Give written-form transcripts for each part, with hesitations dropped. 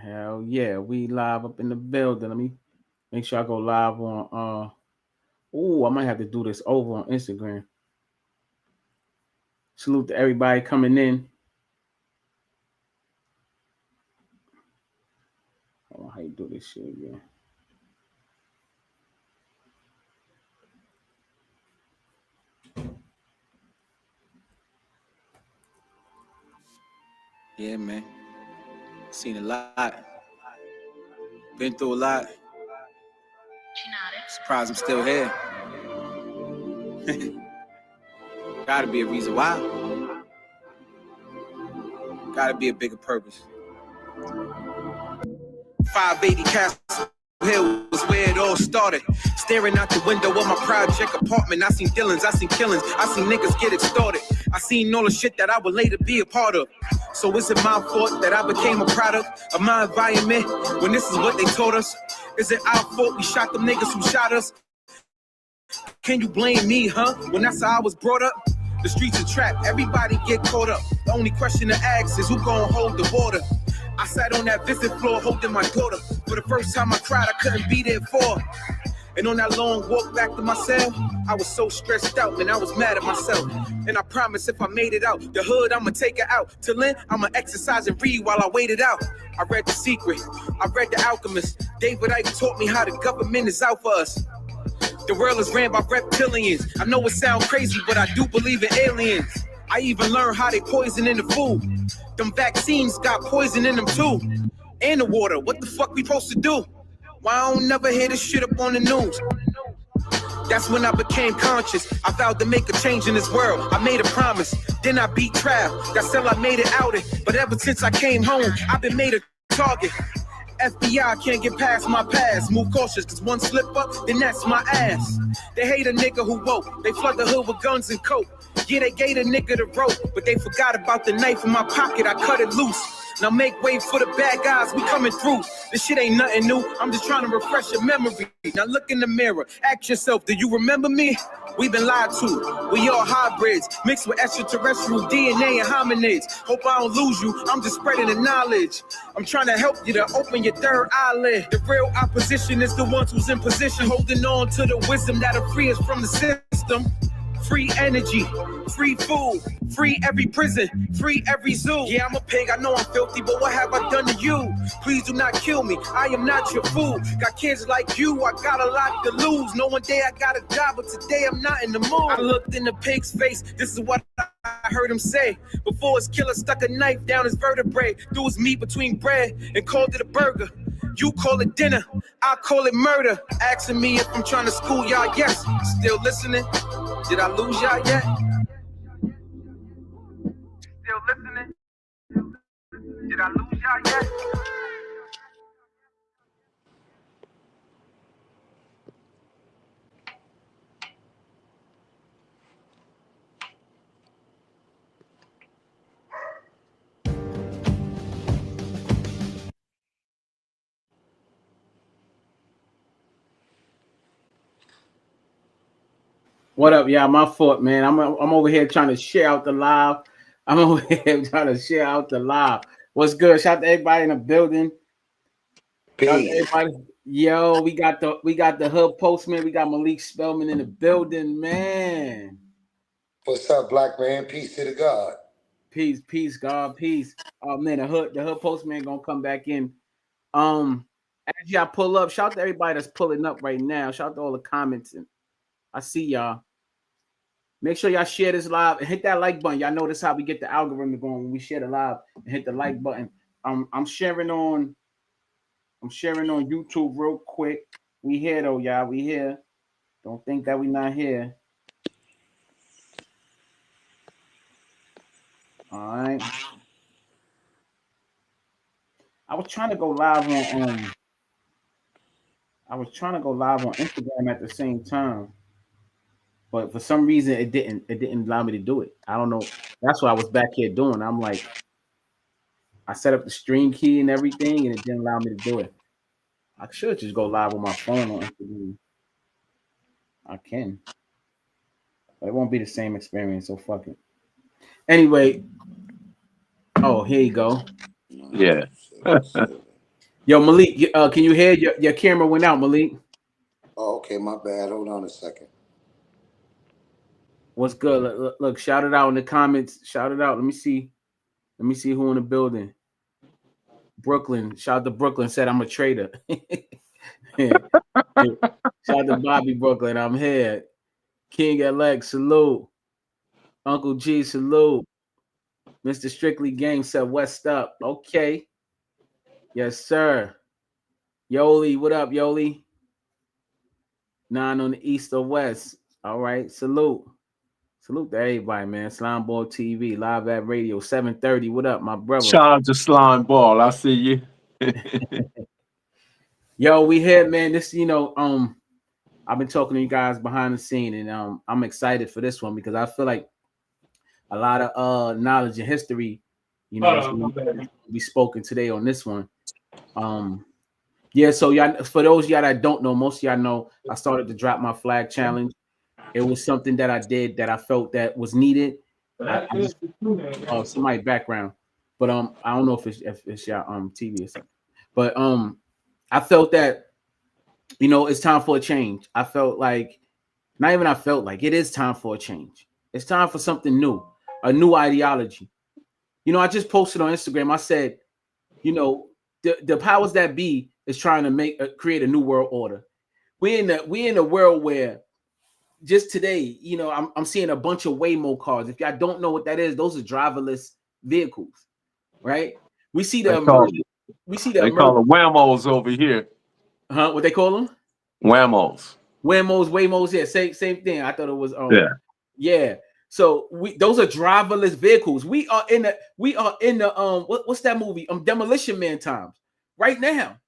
Hell yeah, we live up in the building. Let me make sure I go live on I might have to do this over on Instagram. Salute to everybody coming in. I don't know how you do this shit again. Yeah, man. Seen a lot. Been through a lot. Surprised I'm still here. Gotta be a reason why. Gotta be a bigger purpose. 580 Castle Hill was where it all started. Staring out the window of my project apartment, I seen dealings, I seen killings, I seen niggas get extorted. I seen all the shit that I would later be a part of. So is it my fault that I became a product of my environment when this is what they taught us? Is it our fault we shot them niggas who shot us? Can you blame me, huh? When that's how I was brought up? The streets are trapped, everybody get caught up. The only question to ask is who gon' hold the border? I sat on that visit floor holding my daughter. For the first time I cried, I couldn't be there for her. And on that long walk back to my cell, I was so stressed out, man, I was mad at myself. And I promise if I made it out the hood, I'ma take it out. Till then, I'ma exercise and read while I wait it out. I read The Secret, I read The Alchemist. David Icke taught me how the government is out for us. The world is ran by reptilians. I know it sounds crazy, but I do believe in aliens. I even learned how they poison in the food. Them vaccines got poison in them too. And the water, what the fuck we supposed to do? Why I don't never hear this shit up on the news? That's when I became conscious. I vowed to make a change in this world. I made a promise. Then I beat trial. That's till I made it out it. But ever since I came home, I've been made a target. FBI can't get past my past. Move cautious, cause one slip up, then that's my ass. They hate a nigga who woke. They flood the hood with guns and coke. Yeah, they gave a nigga the rope, but they forgot about the knife in my pocket. I cut it loose. Now make way for the bad guys, we coming through. This shit ain't nothing new, I'm just trying to refresh your memory. Now look in the mirror, ask yourself, do you remember me? We've been lied to, we all hybrids, mixed with extraterrestrial DNA and hominids. Hope I don't lose you, I'm just spreading the knowledge. I'm trying to help you to open your third eyelid. The real opposition is the ones who's in position, holding on to the wisdom that'll free us from the system. Free energy, free food, free every prison, free every zoo. Yeah, I'm a pig, I know I'm filthy, but what have I done to you? Please do not kill me, I am not your fool. Got kids like you, I got a lot to lose. No one day I gotta die, but today I'm not in the mood. I looked in the pig's face, this is what I heard him say. Before his killer stuck a knife down his vertebrae, threw his meat between bread and called it a burger. You call it dinner, I call it murder. Asking me if I'm trying to school y'all, yes. Still listening? Did I lose y'all yet? Still listening? Did I lose y'all yet? What up, y'all? My fault, man. I'm over here trying to share out the live. I'm over here trying to share out the live. What's good? Shout out to everybody in the building. Shout out to everybody. Yo, we got the Hood Postman. We got Malik Spellman in the building, man. What's up, black man? Peace to the God. Peace, God, peace. Oh man, the Hood Postman gonna come back in. As y'all pull up, shout out to everybody that's pulling up right now. Shout out to all the comments, and I see y'all. Make sure y'all share this live and hit that like button. Y'all notice how we get the algorithm going when we share the live and hit the like button. I'm sharing on YouTube real quick. We here though, y'all. We here. Don't think that we not here. All right. I was trying to go live on Instagram at the same time. But for some reason it didn't allow me to do it. I don't know. That's what I was back here doing. I'm like, I set up the stream key and everything, and it didn't allow me to do it. I should just go live on my phone on Instagram. I can. But it won't be the same experience, so fuck it. Anyway. Oh, here you go. Yeah. Yo, Malik, can you hear your camera went out, Malik? Oh, okay, my bad. Hold on a second. What's good? Look, shout it out in the comments. Shout it out. Let me see. Let me see who in the building. Brooklyn. Shout out to Brooklyn. Said I'm a traitor. Shout out to Bobby Brooklyn. I'm here. King Elect, salute. Uncle G, salute. Mr. Strictly Gang said West up. Okay. Yes, sir. Yoli, what up, Yoli? 9 on the east or west. All right. Salute. Salute to everybody, man. Slime Ball TV, live at radio, 7:30. What up, my brother? Shout out to Slime Ball. I see you. Yo, we here, man. This, I've been talking to you guys behind the scene, and I'm excited for this one because I feel like a lot of knowledge and history, is gonna be spoken today on this one. Yeah, so y'all, for those of y'all that don't know, most of y'all know I started the Drop My Flag challenge. It was something that I did that I felt that was needed. I just somebody background, but I don't know if it's your TV or something, but I felt that it's time for a change. I felt like not even I felt like it is time for a change. It's time for something new, a new ideology. I just posted on Instagram. I said, the powers that be is trying to create a new world order. We in a world where just today, I'm seeing a bunch of Waymo cars. If y'all don't know what that is, those are driverless vehicles, right? We see the They call emergence. We see the they call emergence. them whammos over here. Huh? What they call them? Whammos. Waymos. Yeah, same thing. I thought it was Yeah. yeah. So those are driverless vehicles. We are in the what's that movie? Demolition Man times right now.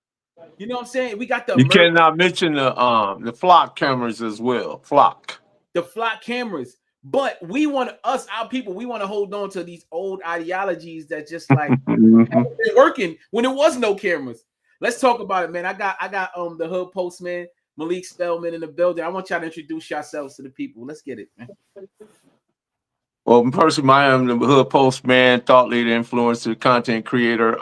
You know what I'm saying? We got You cannot mention the flock cameras as well. Flock. the flock cameras. But our people, we want to hold on to these old ideologies that just like Mhm. been working when there was no cameras. Let's talk about it, man. I got the Hood Postman, Malik Spellman in the building. I want y'all to introduce yourselves to the people. Let's get it, man. Well, personally, I am the Hood Postman, thought leader, influencer, content creator.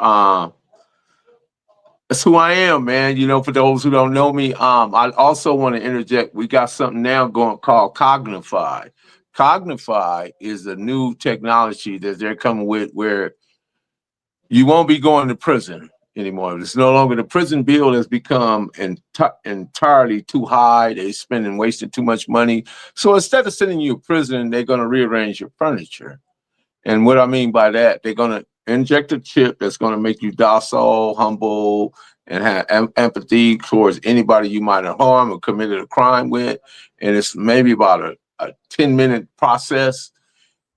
That's who I am, man. For those who don't know me, I also want to interject. We got something now going called Cognify. Cognify is a new technology that they're coming with where you won't be going to prison anymore. It's no longer the prison bill has become entirely too high. They're wasting too much money. So instead of sending you to prison, they're going to rearrange your furniture. And what I mean by that, they're going to inject a chip that's going to make you docile, humble, and have empathy towards anybody you might have harmed or committed a crime with. And it's maybe about a 10-minute process.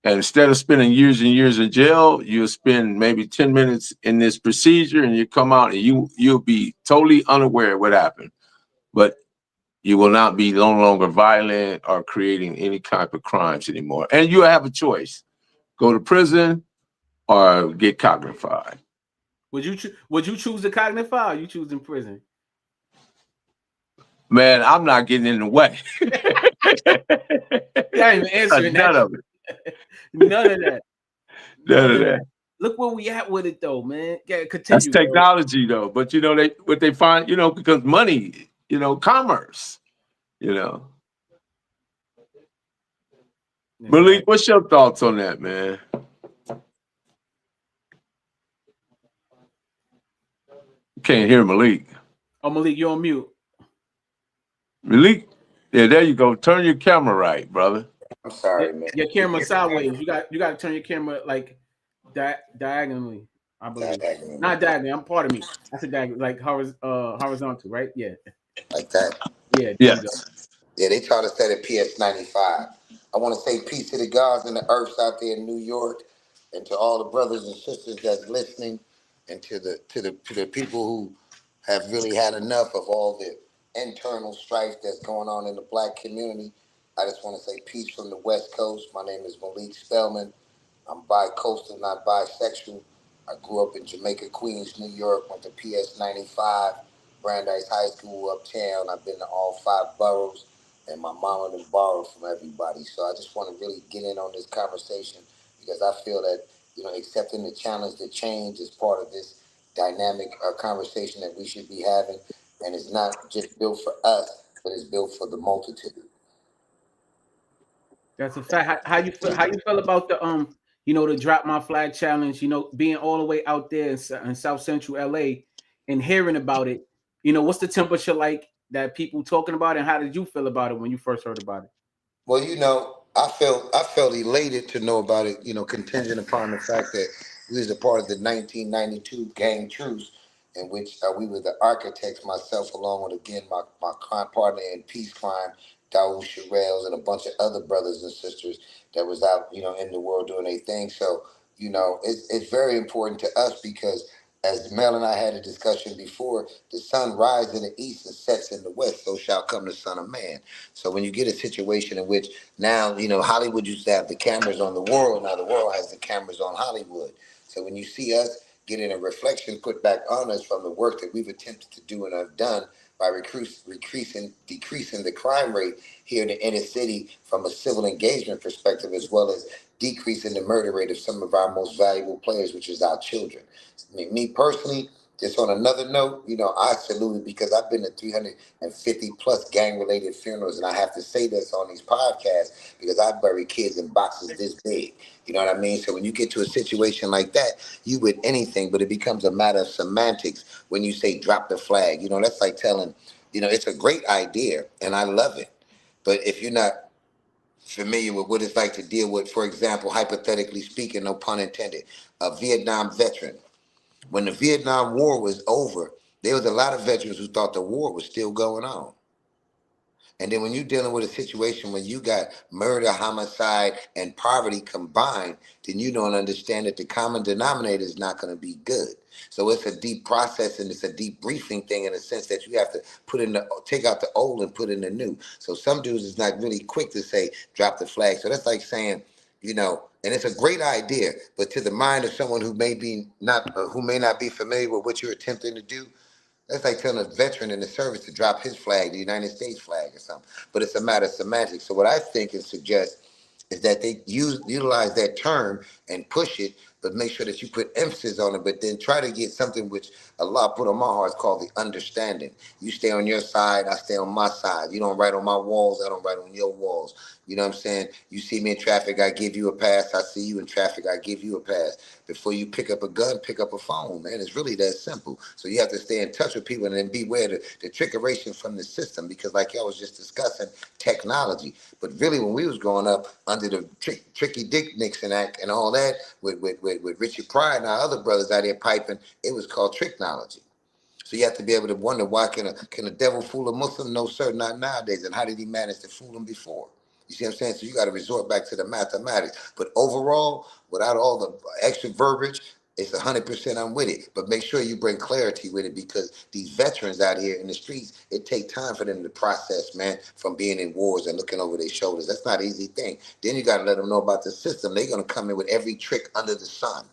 And instead of spending years and years in jail, you'll spend maybe 10 minutes in this procedure and you come out and you'll be totally unaware of what happened. But you will not be no longer violent or creating any type of crimes anymore. And you have a choice. Go to prison or get cognified. Would you choose the Cognify or you choose in prison? Man, I'm not getting in the way. You ain't even answering None that. of it. None of that. None of that. Look where we at with it though, man. Yeah, That's continue. technology though. But they find, because money, commerce, you know. Malik, what's your thoughts on that, man? Can't hear Malik. Oh, Malik, you're on mute. Malik, yeah, there you go. Turn your camera right, brother. I'm sorry, man. Your camera sideways. You got to turn your camera like diagonally. I believe. Diagonally. Not diagonally. I'm part of me. That's a diagonal, like horizontal, right? Yeah. Like that. Yeah. Yes. Yeah, they try to set it PS95. I want to say peace to the gods and the earths out there in New York, and to all the brothers and sisters that's listening, and to the people who have really had enough of all the internal strife that's going on in the black community. I just want to say peace from the West Coast. My name is Malik Spellman. I'm bi-coastal, not bisexual. I grew up in Jamaica, Queens, New York, went to PS95, Brandeis High School uptown. I've been to all 5 boroughs, and my mama done borrowed from everybody. So I just want to really get in on this conversation because I feel that, accepting the challenge to change is part of this dynamic conversation that we should be having, and it's not just built for us, but it's built for the multitude. That's a fact. How you feel? How you feel about the the drop my flag challenge? Being all the way out there in South Central LA and hearing about it. What's the temperature like that people talking about, and how did you feel about it when you first heard about it? Well, I felt elated to know about it. Contingent upon the fact that we was a part of the 1992 gang truce, in which we were the architects. Myself, along with again my crime partner in peace crime, Dahoodpostman, and a bunch of other brothers and sisters that was out, in the world doing their thing. So, it's very important to us because, as Mel and I had a discussion before, the sun rises in the east and sets in the west. So shall come the Son of Man. So when you get a situation in which now, Hollywood used to have the cameras on the world. Now the world has the cameras on Hollywood. So when you see us getting a reflection put back on us from the work that we've attempted to do and have done by decreasing the crime rate here in the inner city from a civil engagement perspective, as well as decreasing the murder rate of some of our most valuable players, which is our children. Me personally, just on another note, I salute it because I've been to 350 plus gang related funerals, and I have to say this on these podcasts because I bury kids in boxes this big. You know what I mean? So when you get to a situation like that, you with anything, but it becomes a matter of semantics when you say drop the flag. That's like telling, it's a great idea and I love it. But if you're not familiar with what it's like to deal with, for example, hypothetically speaking, no pun intended, a Vietnam veteran. When the Vietnam War was over, there was a lot of veterans who thought the war was still going on. And then when you're dealing with a situation where you got murder, homicide, and poverty combined, then you don't understand that the common denominator is not going to be good. So it's a deep process and it's a deep briefing thing in the sense that you have to take out the old and put in the new. So some dudes is not really quick to say, drop the flag. So that's like saying, and it's a great idea, but to the mind of someone who may not be familiar with what you're attempting to do, that's like telling a veteran in the service to drop his flag, the United States flag or something. But it's a matter of semantics. So what I think and suggest is that they utilize that term and push it, but make sure that you put emphasis on it, but then try to get something which Allah put on my heart is called the understanding. You stay on your side, I stay on my side. You don't write on my walls, I don't write on your walls. You know what I'm saying? You see me in traffic, I give you a pass. I see you in traffic, I give you a pass. Before you pick up a gun, pick up a phone, man. It's really that simple. So you have to stay in touch with people and then beware the trickeration from the system because like y'all was just discussing, technology. But really when we was growing up under the Tricky Dick Nixon Act and all that with Richard Pryor and our other brothers out there piping, it was called technology. So you have to be able to wonder why can a devil fool a Muslim? No, sir, not nowadays. And how did he manage to fool him before? You see what I'm saying? So you got to resort back to the mathematics. But overall, without all the extra verbiage, it's 100% I'm with it. But make sure you bring clarity with it because these veterans out here in the streets, it takes time for them to process, man, from being in wars and looking over their shoulders. That's not an easy thing. Then you got to let them know about the system. They're going to come in with every trick under the sun.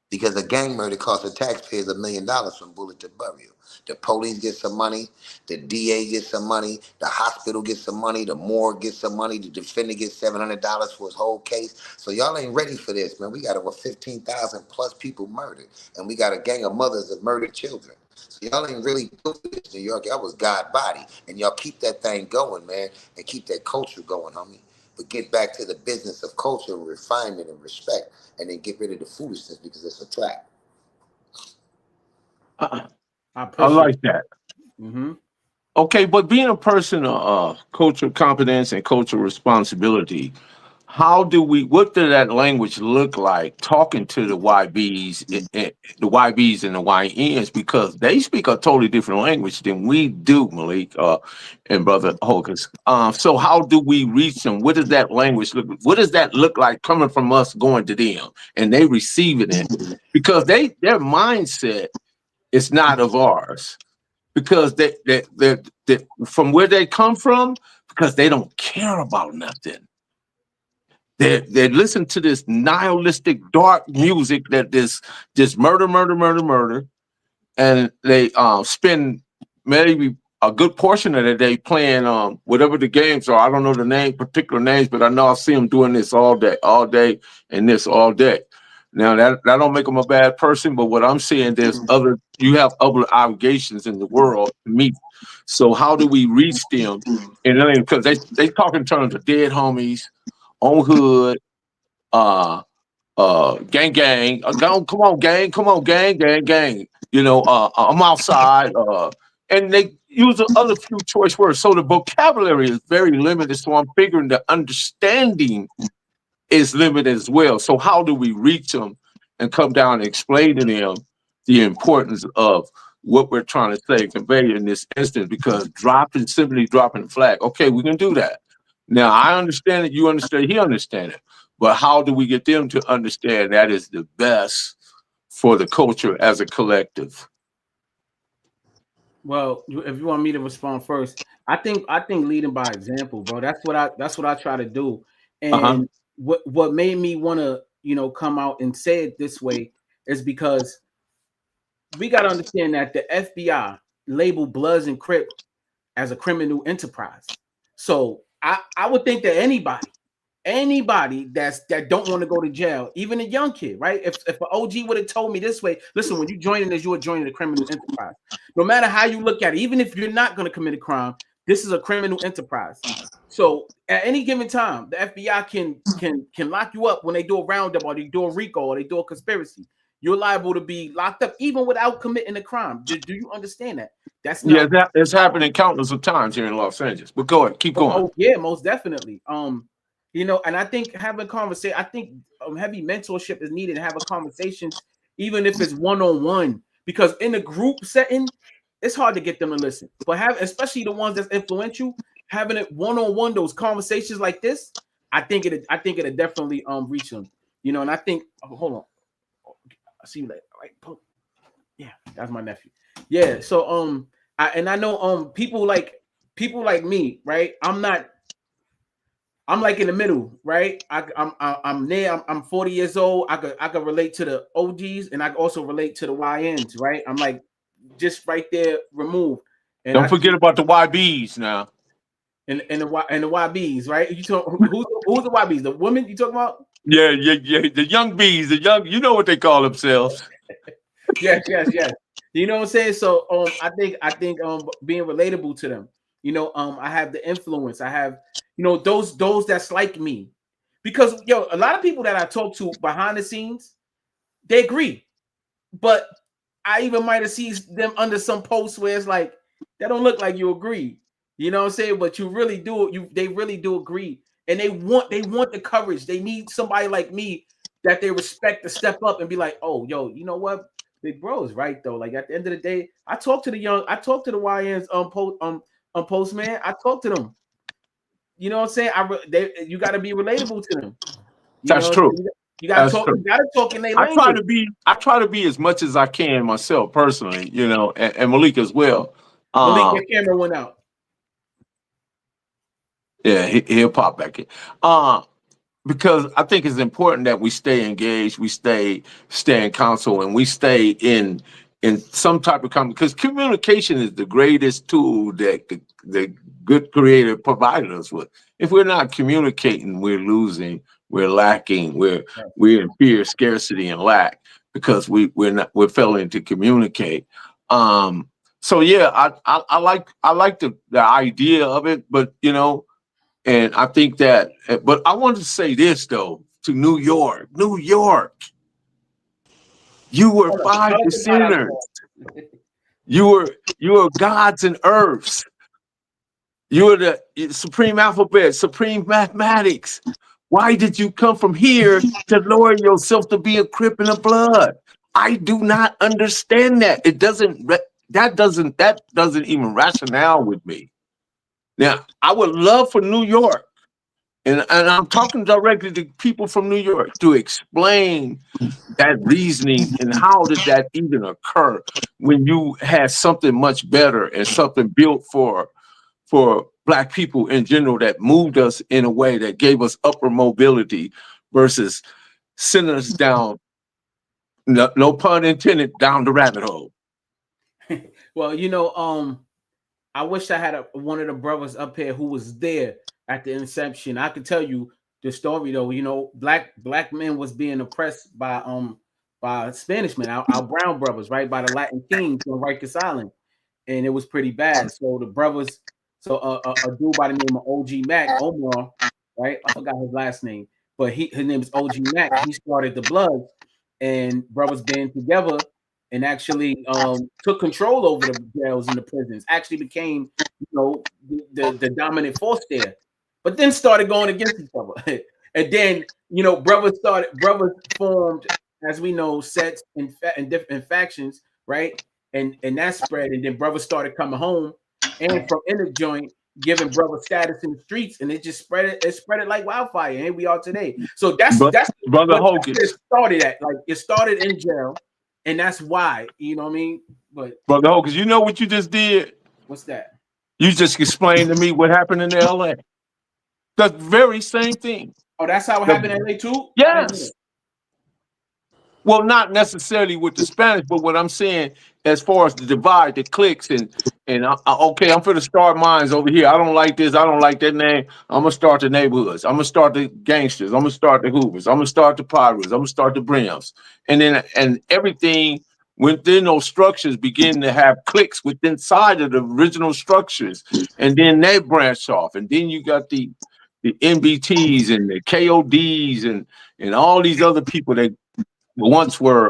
Because a gang murder costs the taxpayers $1 million from bullet to burial. The police get some money, the DA gets some money, the hospital gets some money, the morgue gets some money, the defendant gets $700 for his whole case. So y'all ain't ready for this, man. We got over 15,000 plus people murdered, and we got a gang of mothers of murdered children. So y'all ain't really doing this, New York. Y'all was God body, and y'all keep that thing going, man, and keep that culture going, homie. But get back to the business of culture and refinement and respect, and then get rid of the foolishness because it's a trap. I I appreciate like that. it. Mm-hmm. Okay, but being a person of cultural competence and cultural responsibility, what did that language look like talking to the YBs, the YBs and the YNs, because they speak a totally different language than we do, Malik and Brother Hocus. So how do we reach them? What does that language look? What does that look like coming from us going to them and they receiving it? Because their mindset is not of ours. Because they from where they come from, because they don't care about nothing. They listen to this nihilistic dark music that is just murder, murder, murder, murder, and they spend maybe a good portion of the day playing whatever the games are. I don't know the particular names, but I know I see them doing this all day, and this all day. Now that don't make them a bad person, but what I'm saying, you have other obligations in the world to meet. So how do we reach them? And then because they talk in terms of dead homies, on hood, uh gang gang, come on gang, come on gang. I'm outside, and they use the other few choice words. So the vocabulary is very limited. So I'm figuring the understanding is limited as well. So how do we reach them and come down and explain to them the importance of what we're trying to say, convey in this instance? Because simply dropping the flag, okay, we can do that. Now I understand it, you understand, he understands it, but how do we get them to understand that is the best for the culture as a collective? Well, if you want me to respond first, I think leading by example, bro. That's what I try to do. Uh-huh. And what made me want to come out and say it this way is because we got to understand that the FBI labeled Bloods and Crips as a criminal enterprise. So I would think that anybody that don't want to go to jail, even a young kid, right? If an OG would have told me this way, listen, when you joining this, you are joining a criminal enterprise. No matter how you look at it, even if you're not going to commit a crime, this is a criminal enterprise. So at any given time, the FBI can lock you up when they do a roundup or they do a RICO or they do a conspiracy. You're liable to be locked up even without committing a crime. Do you understand that? That's Yeah, not. it's happening countless of times here in Los Angeles. But go ahead, keep going. Oh yeah, most definitely. And I think having conversation, I think heavy mentorship is needed to have a conversation, even if it's one-on-one, because in a group setting, it's hard to get them to listen. But especially the ones that's influential, having it one-on-one, those conversations like this, I think it'll definitely reach them. And I think hold on, I see you later. All right, yeah, that's my nephew. Yeah, so I know people like me, right? I'm like in the middle, right? I'm there. I'm 40 years old. I could relate to the OGs, and I can also relate to the YNs, right? I'm like just right there removed, and Don't I forget about the YBs now. and the YBs, right? You talk who's the YBs? The women you talking about? Yeah. The young bees, you know what they call themselves. Yes. You know what I'm saying? So I think being relatable to them. I have the influence. I have those that's like me. Because a lot of people that I talk to behind the scenes, they agree. But I even might have seen them under some posts where it's like that don't look like you agree. You know what I'm saying? But you really do. They really do agree, and they want the courage. They need somebody like me that they respect to step up and be like, oh, yo, you know what? Big bro is right though. Like at the end of the day, I talk to the YNs postman. I talk to them. You know what I'm saying? You got to be relatable to them. You That's know, true. you got to That's talk. true. You got to talk in their I try language. to be I try to be as much as I can myself personally, and Malik as well. Malik, Um, your camera went out. yeah, he'll pop back in. Uh, because I think it's important that we stay engaged, we stay in counsel, and we stay in some type of because communication is the greatest tool that the good creator provided us with. If we're not communicating, we're losing, we're lacking, we're in fear, scarcity, and lack because we're failing to communicate. Um, so yeah, I like the idea of it, but and I think that, but I wanted to say this though to New York. New York, you were Hold on. five Shout out to Shout out to percenters. You were gods and earths. You were the supreme alphabet, supreme mathematics. Why did you come from here to lower yourself to be a crip and a blood? I do not understand that. That doesn't even rationale with me. Now, I would love for New York. And I'm talking directly to people from New York to explain that reasoning and how did that even occur when you had something much better and something built for Black people in general that moved us in a way that gave us upper mobility versus sending us down, no pun intended, down the rabbit hole. Well, I wish I had one of the brothers up here who was there at the inception. I could tell you the story though, black men was being oppressed by Spanish men, our brown brothers, right, by the Latin kings on Rikers Island, and it was pretty bad. So the brothers, a dude by the name of OG Mac Omar, right? I forgot his last name, but his name is OG Mac. He started the Bloods, and brothers band together and actually took control over the jails and the prisons. Actually became, the dominant force there, but then started going against each other. And then brothers formed, as we know, sets and different factions, right? And that spread, and then brothers started coming home, and from in the joint, giving brother status in the streets, and it just spread it. It spread it like wildfire. And here we are today. So that's Brother what Hocus. it started at. Like it started in jail, and that's why. You know what I mean? But Brother Hocus, you know what you just did? what's that? You just explained to me what happened in LA. The very same thing. Oh, that's how it happened in LA too. I didn't know. Yes. Well, not necessarily with the Spanish, but what I'm saying, as far as the divide, the cliques, okay, I'm for the start mines over here. I don't like this. I don't like that name. I'm gonna start the neighborhoods. I'm gonna start the gangsters. I'm gonna start the Hoovers. I'm gonna start the Pirates. I'm gonna start the Brims, and everything within those structures begin to have cliques within side of the original structures, and then they branch off, and then you got the NBTs and the KODs and all these other people that once were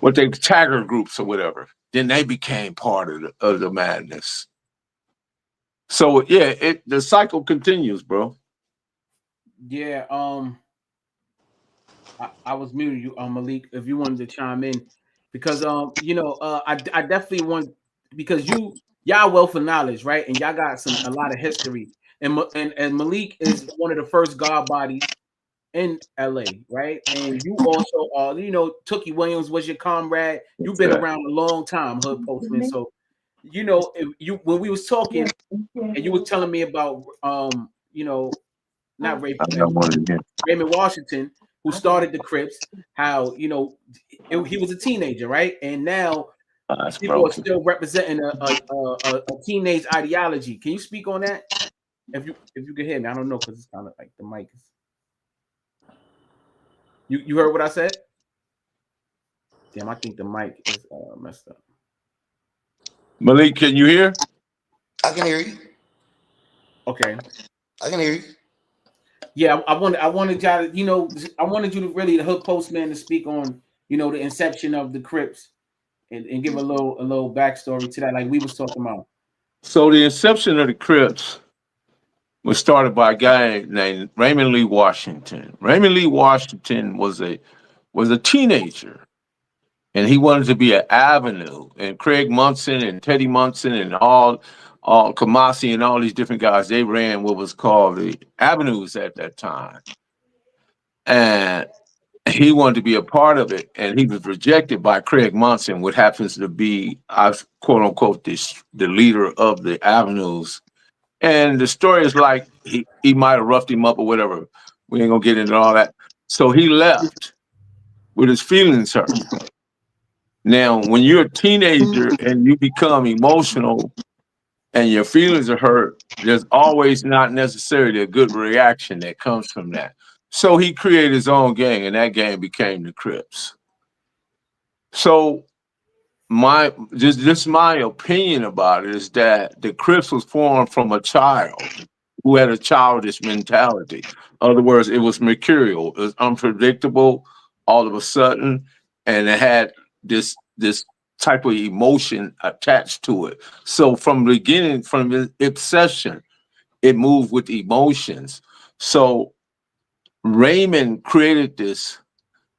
what they tagger groups or whatever. Then they became part of the madness. So yeah, the cycle continues, bro. Yeah. I was muting you, Malik, if you wanted to chime in, because I definitely want, because y'all wealth of knowledge, right, and y'all got a lot of history, and Malik is one of the first God bodies in LA, right, and you also are, Tookie Williams was your comrade. You've been around a long time, Hood Postman. So if you when we was talking and you were telling me about not I don't want to Raymond Washington, who started the Crips, how he was a teenager, right? And now That's people are broken. still representing a teenage ideology. Can you speak on that? If you can hear me, I don't know, because it's kind of like the mic is. You heard what I said? Damn, I think the mic is messed up. Malik, can you hear? I can hear you. Okay. I can hear you. Yeah, I wanted y'all to, I wanted you to really, the Hood Postman, to speak on, the inception of the Crips, and give a little backstory to that, like we was talking about. So the inception of the Crips was started by a guy named Raymond Lee Washington. Raymond Lee Washington was a teenager, and he wanted to be an avenue. And Craig Munson and Teddy Munson and all Kamasi and all these different guys, they ran what was called the avenues at that time. And he wanted to be a part of it, and he was rejected by Craig Munson, what happens to be, quote unquote, the leader of the avenues. And the story is like he might have roughed him up or whatever. We ain't gonna get into all that. So he left with his feelings hurt. Now, when you're a teenager and you become emotional and your feelings are hurt, there's always not necessarily a good reaction that comes from that. So he created his own gang, and that gang became the Crips. So just my opinion about it is that the Crips was formed from a child who had a childish mentality. In other words, it was mercurial, it was unpredictable all of a sudden, and it had this type of emotion attached to it. So from the beginning, from the obsession, it moved with emotions. So Raymond created this,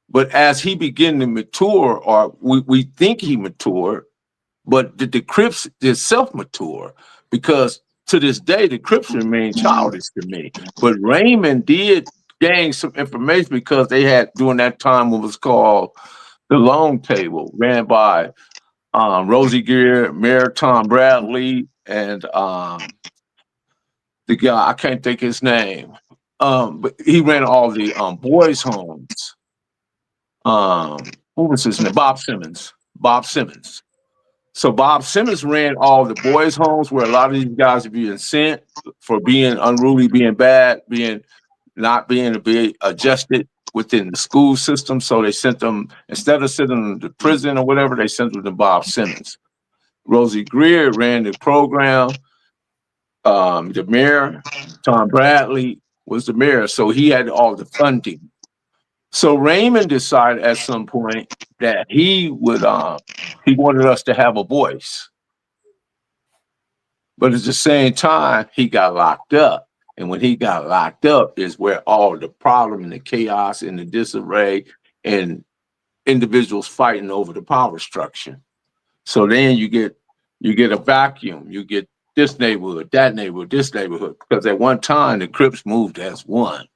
but as he began to mature, or we think he matured, but the Crips is self-mature, because to this day, the Crips remain childish to me. But Raymond did gain some information, because they had, during that time, what was called the Long Table, ran by Rosie Gear, Mayor Tom Bradley, and the guy, I can't think his name. But he ran all the boys' homes. What was his name? Bob Simmons. Bob Simmons. So Bob Simmons ran all the boys' homes where a lot of these guys are being sent for being unruly, being bad, being not being to be adjusted within the school system. So they sent them, instead of sending them to prison or whatever, they sent them to Bob Simmons. Rosie Greer ran the program. The mayor, Tom Bradley, was the mayor. So he had all the funding. So Raymond decided at some point that he wanted us to have a voice. But at the same time, he got locked up. And when he got locked up is where all the problem and the chaos and the disarray and individuals fighting over the power structure. So then you get a vacuum. You get this neighborhood, that neighborhood, this neighborhood. Because at one time the Crips moved as one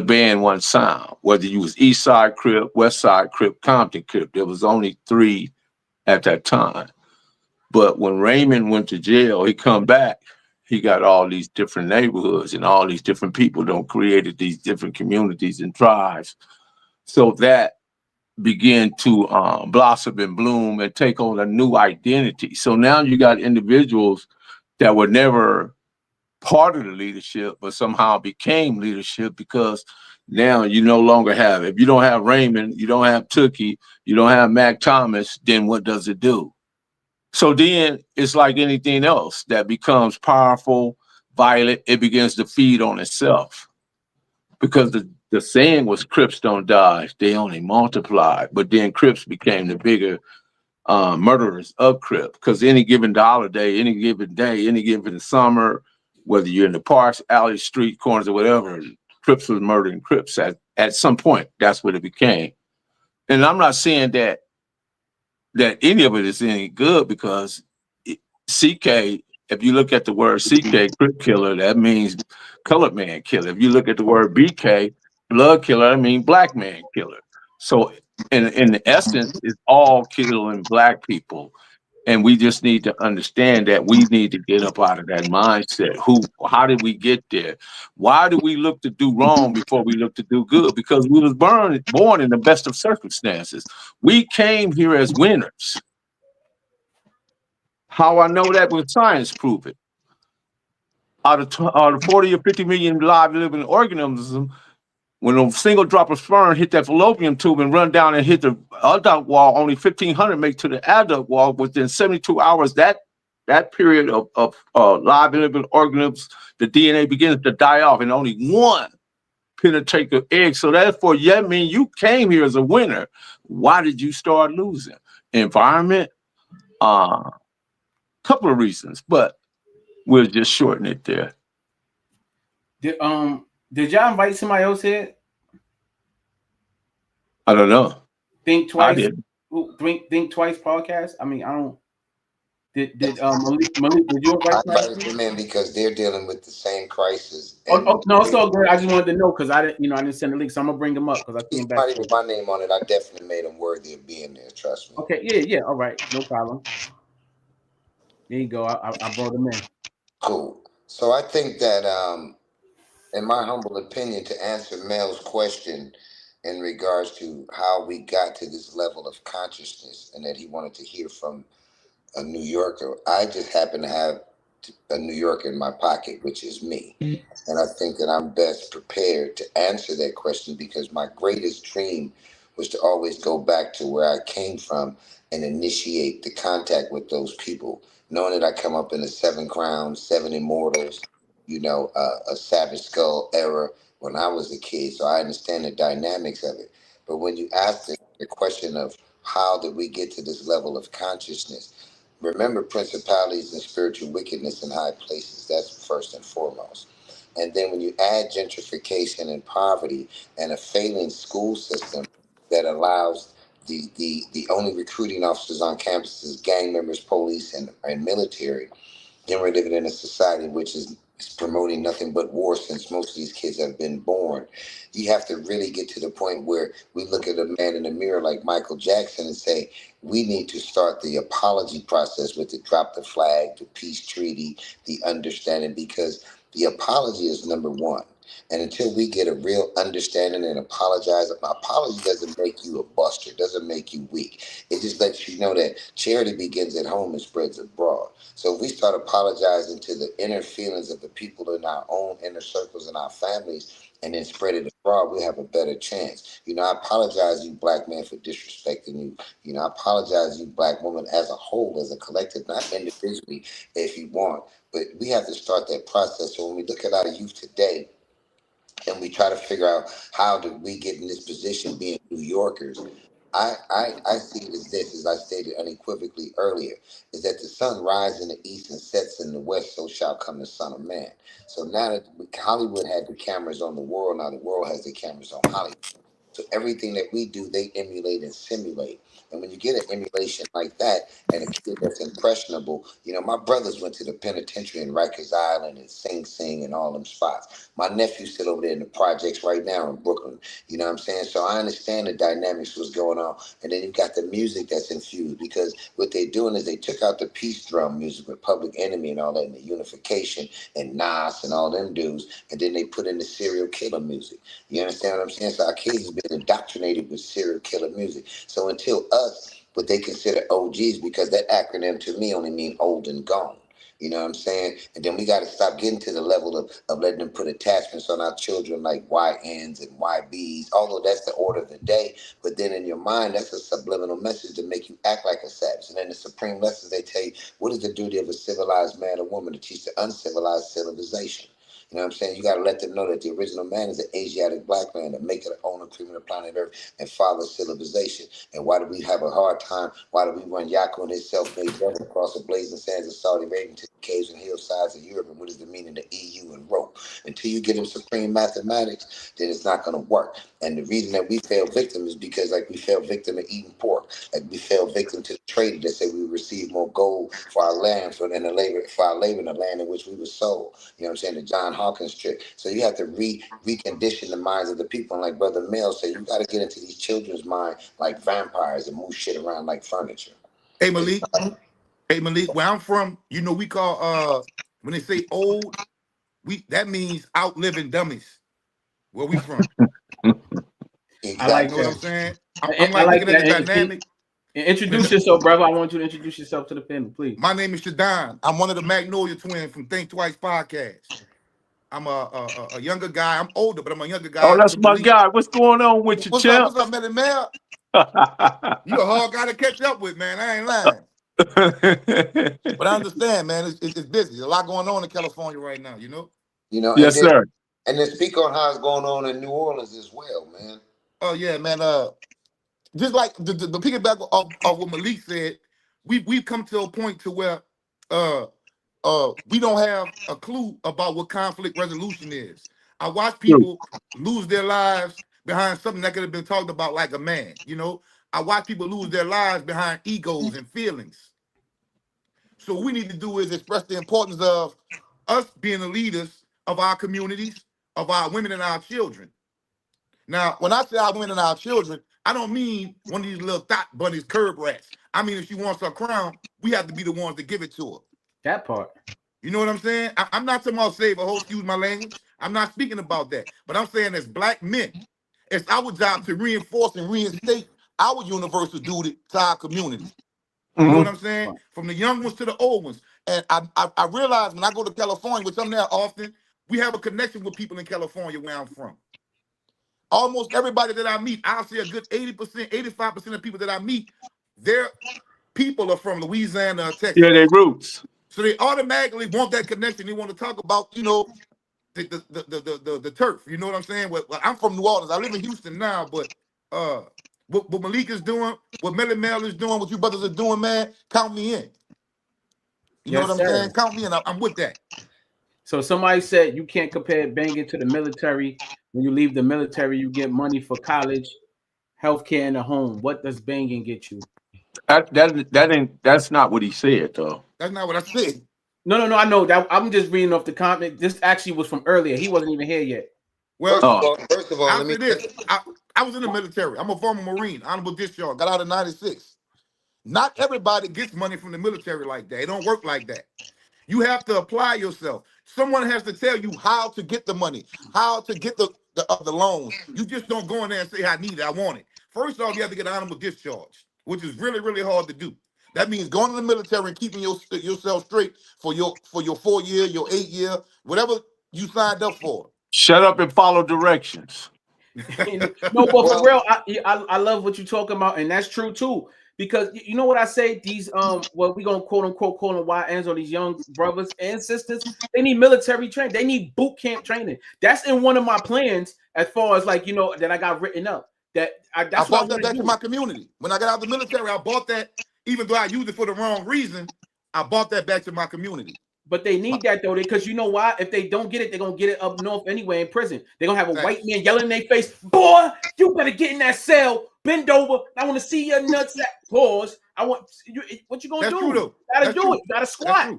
band, one sound. Whether you was East Side Crip, West Side Crip, Compton Crip, there was only three at that time. But when Raymond went to jail, he come back. He got all these different neighborhoods and all these different people don't created these different communities and tribes. So that began to blossom and bloom and take on a new identity. So now you got individuals that were never part of the leadership, but somehow became leadership because now you no longer have, if you don't have Raymond, you don't have Tookie, you don't have Mac Thomas, then what does it do? So then it's like anything else that becomes powerful, violent, it begins to feed on itself. Because the saying was Crips don't die, they only multiply. But then Crips became the bigger murderers of Crip. Because any given dollar day, any given summer, whether you're in the parks, alleys, street corners, or whatever, Crips was murdering Crips at some point. That's what it became. And I'm not saying that any of it is any good because CK, if you look at the word CK, Crip killer, that means colored man killer. If you look at the word BK, blood killer, that means black man killer. So in the essence, it's all killing black people. And we just need to understand that we need to get up out of that mindset. How did we get there? Why do we look to do wrong before we look to do good? Because we was born in the best of circumstances. We came here as winners. How I know that with science prove it. Out of 40 or 50 million live living organisms, when a single drop of sperm hit that fallopian tube and run down and hit the adult wall, only 1,500 make to the adult wall. Within 72 hours, that period of live living organisms, the DNA begins to die off, and only one penetrate the egg. So therefore, yeah, I mean, you came here as a winner. Why did you start losing? Environment, couple of reasons, but we'll just shorten it there. Did y'all invite somebody else here? I don't know. Think Twice. I did. Think Twice podcast. I mean, I don't. Did Malik? Did you invite I somebody? invited them in because they're dealing with the same crisis. Oh, no, it's all good. I just wanted to know because I didn't send the link, so I'm gonna bring them up because I see him back. Somebody with my name on it, I definitely made them worthy of being there. Trust me. Okay, yeah, all right, no problem. There you go. I brought them in. Cool. So I think that, in my humble opinion, to answer Mel's question in regards to how we got to this level of consciousness and that he wanted to hear from a New Yorker, I just happen to have a New Yorker in my pocket, which is me. And I think that I'm best prepared to answer that question because my greatest dream was to always go back to where I came from and initiate the contact with those people, knowing that I come up in the Seven Crowns, Seven Immortals, a Savage Skull era when I was a kid. So I understand the dynamics of it. But when you ask the question of how did we get to this level of consciousness, remember principalities and spiritual wickedness in high places. That's first and foremost. And then when you add gentrification and poverty and a failing school system that allows the only recruiting officers on campuses, gang members, police, and military, then we're living in a society which is promoting nothing but war since most of these kids have been born. You have to really get to the point where we look at a man in the mirror like Michael Jackson and say, we need to start the apology process with the drop the flag, the peace treaty, the understanding, because the apology is number one. And until we get a real understanding and apology doesn't make you a buster, doesn't make you weak. It just lets you know that charity begins at home and spreads abroad. So if we start apologizing to the inner feelings of the people in our own inner circles and our families and then spread it abroad, we have a better chance. I apologize, you black man, for disrespecting you. I apologize, you black woman, as a whole, as a collective, not individually, if you want. But we have to start that process. So when we look at our youth today, and we try to figure out how did we get in this position being New Yorkers. I see it as this, as I stated unequivocally earlier, is that the sun rises in the east and sets in the west, so shall come the Son of Man. So now that Hollywood had the cameras on the world, now the world has the cameras on Hollywood. So everything that we do, they emulate and simulate. And when you get an emulation like that and a kid that's impressionable, my brothers went to the penitentiary in Rikers Island and Sing Sing and all them spots. My nephew's still over there in the projects right now in Brooklyn. You know what I'm saying? So I understand the dynamics, what's going on. And then you've got the music that's infused, because what they're doing is they took out the peace drum music with Public Enemy and all that, and the unification and Nas and all them dudes, and then they put in the serial killer music. You understand what I'm saying? So our kids have been indoctrinated with serial killer music. So until us, what they consider OGs, because that acronym to me only mean old and gone. You know what I'm saying? And then we got to stop getting to the level of letting them put attachments on our children like YNs and YBs, although that's the order of the day. But then in your mind, that's a subliminal message to make you act like a savage. And then the supreme lessons, they tell you, what is the duty of a civilized man or woman? To teach the uncivilized civilization. You know what I'm saying? You got to let them know that the original man is an Asiatic black man that make it an owner, cream of the planet Earth, and father civilization. And why do we have a hard time? Why do we run Yaku and his self-made devil across the blazing sands of Saudi Arabia to the caves and hillsides of Europe? And what is the meaning of EU and rope? Until you get them supreme mathematics, then it's not going to work. And the reason that we fell victim is because, like, we fell victim of eating pork. Like, we fell victim to the trader that said we would receive more gold for our land for our labor in the land in which we were sold. You know what I'm saying? The John Hawkins trick. So you have to recondition the minds of the people. And like Brother Mel said, you got to get into these children's mind like vampires and move shit around like furniture. Hey Malik, where I'm from, we call when they say old, that means outliving dummies. Where we from? Exactly. I like You know what that. I'm saying? I I'm like like looking at the that. dynamic. Introduce yourself, brother. I want you to introduce yourself to the panel, please. My name is Shadon. I'm one of the Magnolia twins from Think Twice podcast. I'm a younger guy. I'm older, but I'm a younger guy. Oh, that's my guy. What's going on with you, What's champ? up, Melly Mel? You a hard guy to catch up with, man. I ain't lying. But I understand, man. It's busy. There's a lot going on in California right now, Yes, sir. And then speak on how it's going on in New Orleans as well, man. Oh yeah, man. Just like the piggyback of what Malik said, we've come to a point to where we don't have a clue about what conflict resolution is. I watch people lose their lives behind something that could have been talked about like a man. I watch people lose their lives behind egos and feelings. So what we need to do is express the importance of us being the leaders of our communities, of our women and our children. Now, when I say our women and our children, I don't mean one of these little thought bunnies, curb rats. I mean, if she wants her crown, we have to be the ones to give it to her. That part. You know what I'm saying? I'm not talking about save a whole, excuse my language. I'm not speaking about that. But I'm saying as black men, it's our job to reinforce and reinstate our universal duty to our community. You know what I'm saying? From the young ones to the old ones. And I realize when I go to California, which I'm there often, we have a connection with people in California where I'm from. Almost everybody that I meet, I'll say a good 80%, 85% of people that I meet, their people are from Louisiana or Texas. Yeah, they roots. So they automatically want that connection. They want to talk about, the turf. You know what I'm saying? Well, I'm from New Orleans. I live in Houston now, but what Malik is doing, what Melly Mel is doing, what you brothers are doing, man, count me in. You know what I'm saying? Count me in. I'm with that. So somebody said you can't compare banging to the military. When you leave the military, you get money for college, healthcare, and a home. What does banging get you? That's not what he said, though. That's not what I said. No. I know that. I'm just reading off the comment. This actually was from earlier. He wasn't even here yet. Well, first of all, I'll say this. I was in the military. I'm a former Marine, honorable discharge. Got out in '96. Not everybody gets money from the military like that. It don't work like that. You have to apply yourself. Someone has to tell you how to get the money, how to get the loans. You just don't go in there and say, I need it, I want it. First off, you have to get an honorable discharge, which is really, really hard to do. That means going to the military and keeping yourself straight for your 4 year, your 8 year, whatever you signed up for. Shut up and follow directions. No, but for Well, real, I love what you're talking about, and that's true too. Because you know what I say, these what we gonna quote unquote call them YNs or these young brothers and sisters, they need military training, they need boot camp training. That's in one of my plans as far as like that I got written up. I That's what I bought that want to back to do. my community. When I got out of the military, I bought that, even though I used it for the wrong reason, I bought that back to my community. But they need that though, because you know why? If they don't get it, they're gonna get it up north anyway in prison. They're gonna have a white man yelling in their face, boy, you better get in that cell, bend over. I want to see your nuts. Pause. I want you. What you gonna That's do? true, though. You gotta That's do true. it. You gotta squat.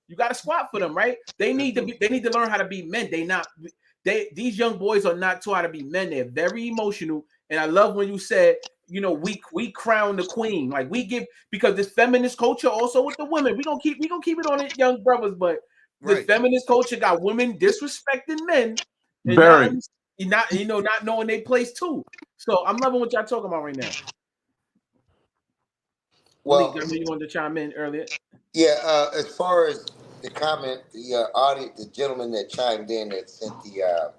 You gotta squat for them, right? They need to be. They need to learn how to be men. These young boys are not taught how to be men. They're very emotional, and I love when you said, we crown the queen. Like we give, because this feminist culture also with the women. We gonna keep it on it, young brothers. But this feminist culture got women disrespecting men, and Very. not knowing their place too. So I'm loving what y'all talking about right now. well, Malik, I know you wanted to chime in earlier. yeah. As far as the comment, the audience, the gentleman that chimed in that sent the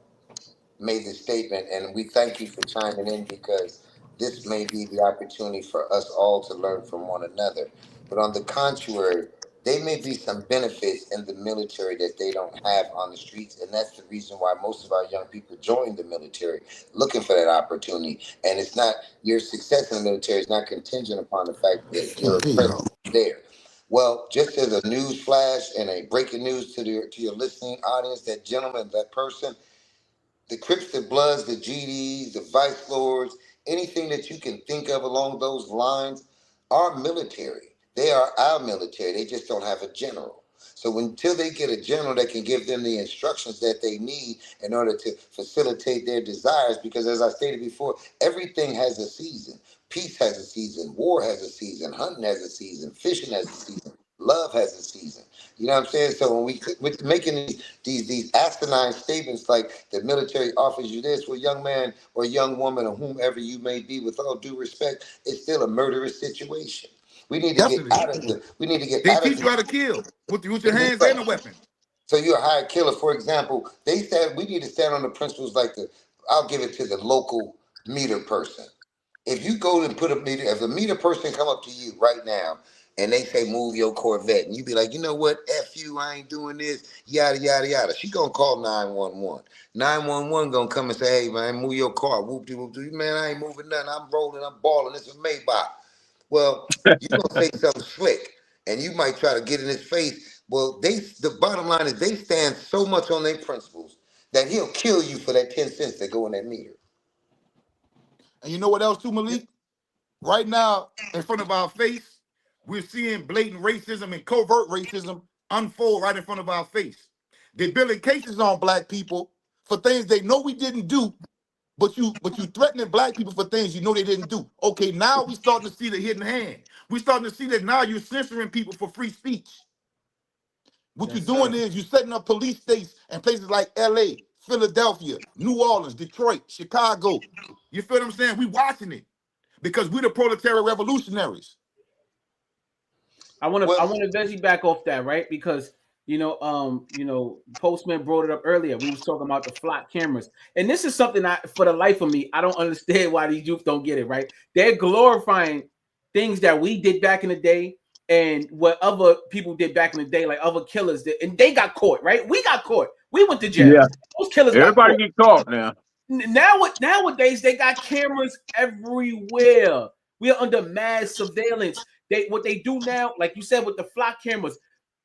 made the statement, and we thank you for chiming in because this may be the opportunity for us all to learn from one another. But on the contrary, there may be some benefits in the military that they don't have on the streets, and that's the reason why most of our young people join the military, looking for that opportunity. And it's not, your success in the military is not contingent upon the fact that you're present there. Well, just as a news flash and a breaking news to your listening audience, that gentleman, that person, the Crips, the Bloods, the GDs, the Vice Lords, anything that you can think of along those lines are military. They are our military. They just don't have a general. So until they get a general that can give them the instructions that they need in order to facilitate their desires, because as I stated before, everything has a season. Peace has a season. War has a season. Hunting has a season. Fishing has a season. Love has a season. You know what I'm saying? So when we're making these asinine statements like the military offers you this, well, young man or young woman or whomever you may be, with all due respect, it's still a murderous situation. We need to get out of the. We need to get They out of teach you how to the. kill with your hands and a weapon. So you're a hired killer, for example. They said we need to stand on the principles like I'll give it to the local meter person. If you go and put a meter, if a meter person come up to you right now and they say move your Corvette, and you be like, you know what, F you, I ain't doing this, yada yada yada. She gonna call 911. 911 gonna come and say, hey man, move your car. Whoop de whoop de. Man, I ain't moving nothing. I'm rolling. I'm balling. It's a Maybach. Well, you gonna say something slick, and you might try to get in his face. Well, the bottom line is they stand so much on their principles that he'll kill you for that 10 cents that go in that meter. And you know what else too, Malik? Right now, in front of our face, we're seeing blatant racism and covert racism unfold right in front of our face. They're building cases on black people for things they know we didn't do, but you threatening black people for things you know they didn't do. Okay, now we starting to see the hidden hand. We're starting to see that now you're censoring people for free speech. What you're doing is you're setting up police states in places like LA, Philadelphia, New Orleans, Detroit, Chicago. You feel what I'm saying? We watching it because we're the proletariat revolutionaries. I want to veggie back off that, right? Because Postman brought it up earlier. We was talking about the flock cameras, and this is something for the life of me, I don't understand why these youth don't get it. Right? They're glorifying things that we did back in the day, and what other people did back in the day, like other killers did, and they got caught. Right? We got caught. We went to jail. Yeah. Those killers. Everybody get caught now. Nowadays, they got cameras everywhere. We are under mass surveillance. What they do now, like you said, with the flock cameras,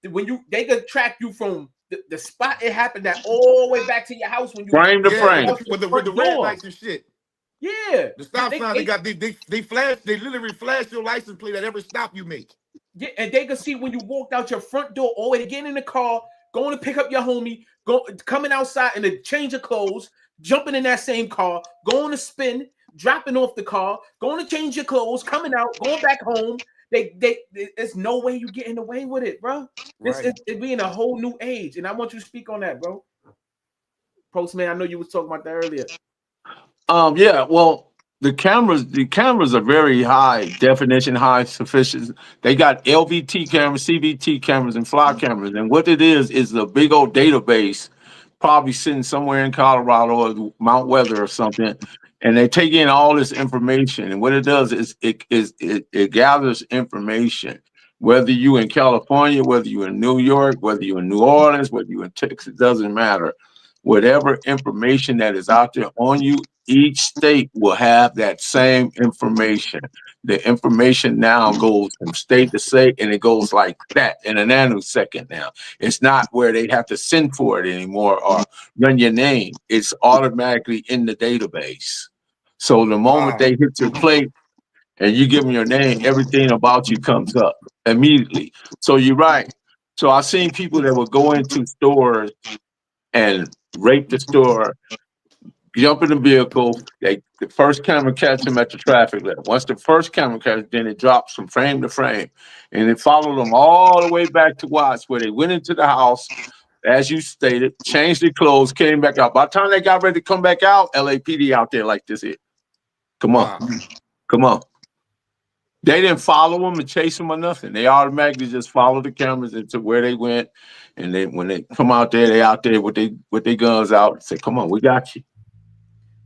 when they can track you from the spot it happened at all the way back to your house when you frame to frame with the red lights and shit. Yeah, the stop sign they flash. They literally flash your license plate at every stop you make. Yeah, and they can see when you walked out your front door, all the way to get in the car, going to pick up your homie, coming outside and to change your clothes, jumping in that same car, going to spin, dropping off the car, going to change your clothes, coming out, going back home. There's no way you getting away with it, bro. It being a whole new age, and I want you to speak on that, bro. Postman, I know you was talking about that earlier. Yeah, well, the cameras are very high definition, high sufficient. They got LVT cameras, CVT cameras, and flock cameras, and what it is a big old database probably sitting somewhere in Colorado or Mount Weather or something, and they take in all this information. And what it does is it gathers information. Whether you in California, whether you in New York, whether you in New Orleans, whether you in Texas, doesn't matter. Whatever information that is out there on you, each state will have that same information. The information now goes from state to state, and it goes like that in a nanosecond now. It's not where they have to send for it anymore or run your name. It's automatically in the database. So the moment Wow. they hit your plate and you give them your name, everything about you comes up immediately. So you're right. So I've seen people that will go into stores and rape the store, jump in the vehicle. The first camera catch them at the traffic light. Once the first camera catch, then it drops from frame to frame, and it followed them all the way back to Watts, where they went into the house, as you stated, changed their clothes, came back out. By the time they got ready to come back out, LAPD out there like this here. Come on, Wow. come on. They didn't follow them and chase them or nothing. They automatically just followed the cameras into where they went, and then when they come out there, they out there with their guns out and say, "Come on, we got you."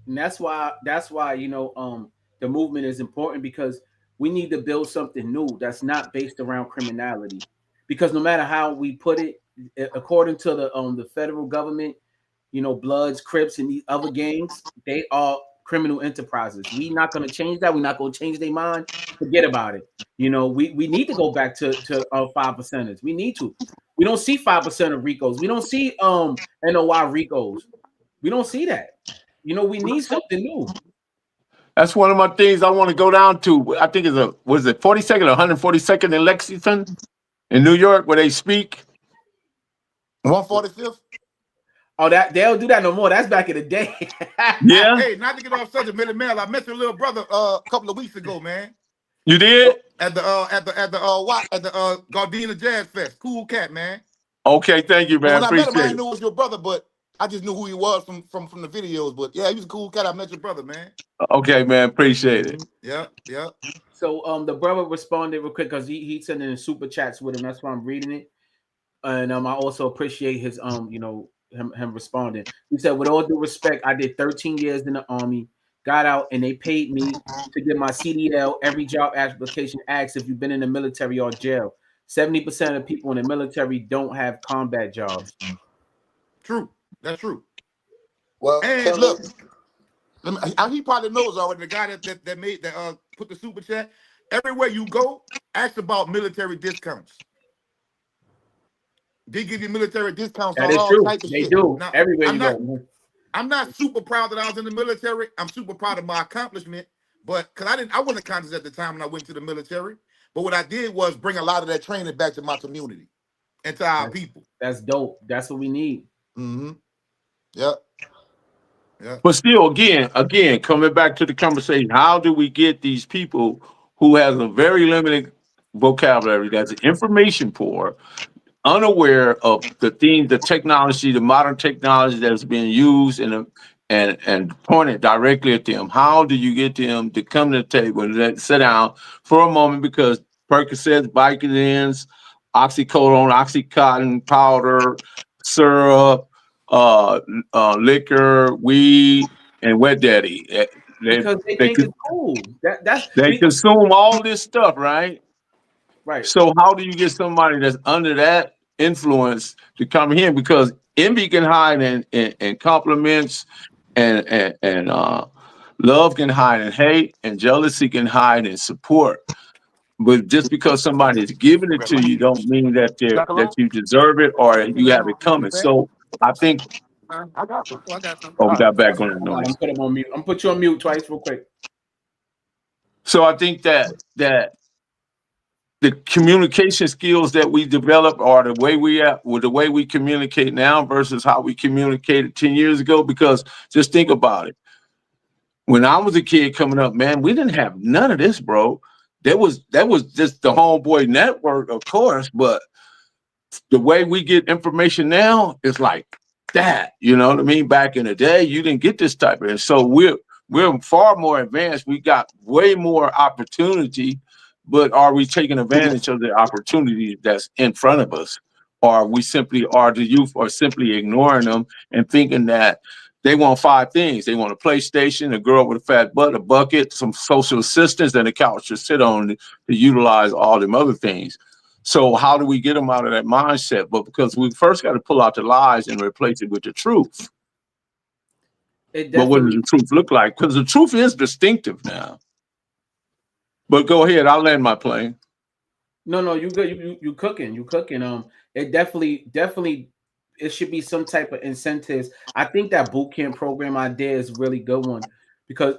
And that's why the movement is important, because we need to build something new that's not based around criminality. Because no matter how we put it, according to the federal government, Bloods, Crips, and these other gangs, they are criminal enterprises. We not going to change that. We're not going to change their mind. Forget about it. We need to go back to 5%ers. We need to. We don't see 5% of Ricos. We don't see NOI Ricos. We don't see that. We need something new. That's one of my things I want to go down to. I think was it 42nd or 142nd in Lexington in New York where they speak? 145th. Oh, that they'll do that no more. That's back in the day. Yeah. Hey, not to get off subject, Millie Mel. I met your little brother a couple of weeks ago, man. You did? At the Gardena Jazz Fest. Cool cat, man. Okay, thank you, man. When I met him, I Appreciate didn't it. know it was your brother, but I just knew who he was from the videos. But yeah, he was a cool cat. I met your brother, man. Okay, man. Appreciate it. Yeah. So the brother responded real quick because he sent in super chats with him. That's why I'm reading it. And I also appreciate his him responding. He said, with all due respect, I did 13 years in the Army, got out, and they paid me to get my CDL. Every job application asks if you've been in the military or jail. 70% of people in the military don't have combat jobs. True. That's true. Well, And look, he probably knows already. The guy that put the super chat. Everywhere you go, ask about military discounts. They give you military discounts That on is all true. types of They shit. do. Now, Everywhere you go. I'm not super proud that I was in the military. I'm super proud of my accomplishment, but because I wasn't conscious at the time when I went to the military. But what I did was bring a lot of that training back to my community and to our people. That's dope. That's what we need. Mm-hmm. Yep. But still, again, coming back to the conversation, how do we get these people who has a very limited vocabulary, that's information poor, unaware of the things, the technology, the modern technology that's being used and pointed directly at them? How do you get them to come to the table and sit down for a moment? Because Percocets, Vicodins, oxycodone, oxycontin powder, syrup, liquor, weed, and wet daddy. Because they think it's cool. They consume all this stuff, right? Right. So how do you get somebody that's under that influence to come here? Because envy can hide in compliments, and love can hide in hate, and jealousy can hide in support. But just because somebody is giving it to you, don't mean that you deserve it or you have it coming. So I think. I got some. I got some. Oh, we got background noise. I'm put him on mute. I'm put you on mute twice, real quick. So I think that the communication skills that we develop are the way we communicate now versus how we communicated 10 years ago. Because just think about it. When I was a kid coming up, man, we didn't have none of this, bro. That was just the homeboy network, of course, but the way we get information now is like that. You know what I mean? Back in the day, you didn't get this type of, and so we're far more advanced. We got way more opportunity, but are we taking advantage of the opportunity that's in front of us? or we simply are the youth are simply ignoring them and thinking that they want five things. They want a PlayStation, a girl with a fat butt, a bucket, some social assistance, and a couch to sit on to utilize all them other things. So how do we get them out of that mindset? But because we first got to pull out the lies and replace it with the truth. It But what does definitely. the truth look like? Because the truth is distinctive now. But go ahead, I'll land my plane. No, you good. You cooking. You cooking. It definitely. It should be some type of incentives. I think that boot camp program idea is a really good one because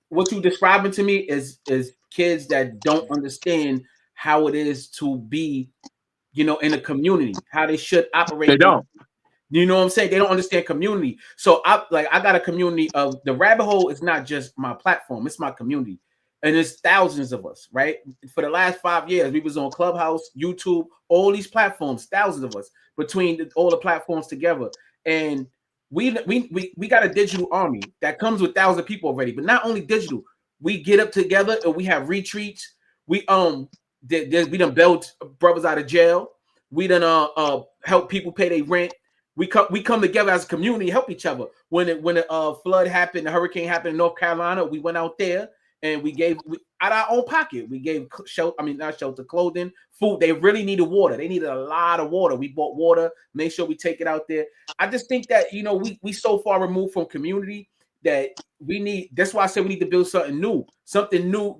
what you describing to me is kids that don't understand how it is to be, in a community, how they should They operate. don't. You know what I'm saying? They don't understand community. So I got a community of the rabbit hole is not just my platform, it's my community. And it's thousands of us, right? For the last 5 years, we was on Clubhouse, YouTube, all these platforms, thousands of us between all the platforms together. And we got a digital army that comes with thousands of people already. But not only digital, we get up together and we have retreats. We we done bailed brothers out of jail. We done help people pay their rent. We come together as a community, help each other. When the flood happened, the hurricane happened in North Carolina, we went out there and we gave out our own pocket. We gave shelter, not shelter, clothing, food. They really needed water. They needed a lot of water. We bought water, made sure we take it out there. I just think that we so far removed from community that we need. That's why I said we need to build something new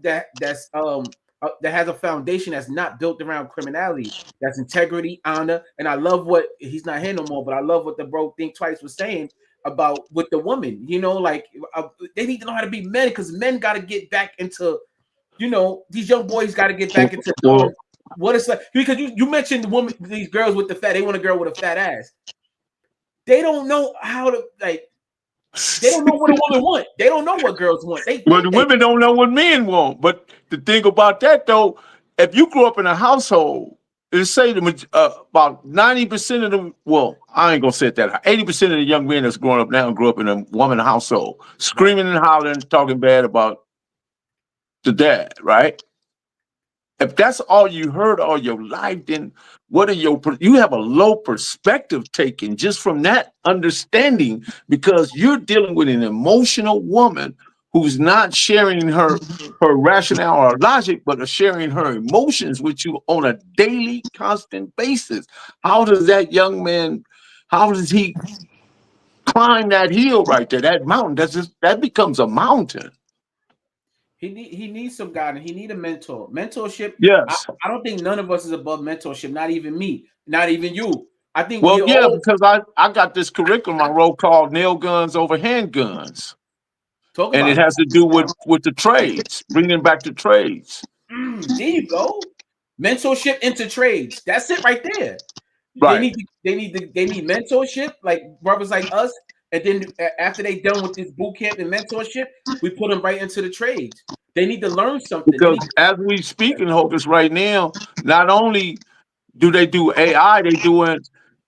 that has a foundation that's not built around criminality. That's integrity, honor, and I love what he's not here no more. But I love what the bro Think Twice was saying about with the woman. They need to know how to be men because men got to get back into. These young boys got to get back into knowing Well, what it's like. Because you mentioned the woman, these girls with the fat. They want a girl with a fat ass. They don't know how to like. They don't know what a woman want. They don't know what girls want. They well, think the they. women don't know what men want. But the thing about that, though, if you grew up in a household, let's say about 90% of the, well, I ain't gonna say it that 80% of the young men that's growing up now grew up in a woman household, Right. screaming and hollering, talking bad about the dad, right? If that's all you heard all your life, then you have a low perspective taken just from that understanding because you're dealing with an emotional woman who's not sharing her rationale or logic, but is sharing her emotions with you on a daily, constant basis. How does that young man, how does he climb that hill right there, that mountain? That becomes a mountain. He needs some guidance. He need a mentor. Mentorship. I, Yes. I don't think none of us is above mentorship. Not even me. Not even you. I think we Well, yeah, all because I got this curriculum I wrote called Nail Guns Over Handguns, talk and about it it. has to do with the trades, bringing back the trades. There you go. Mentorship into trades. That's it right there. They Right. need they need mentorship like brothers like us. And then after they done with this boot camp and mentorship, we put them right into the trades. They need to learn something. They Because need. as we speak in Hocus right now, not only do they do AI, they doing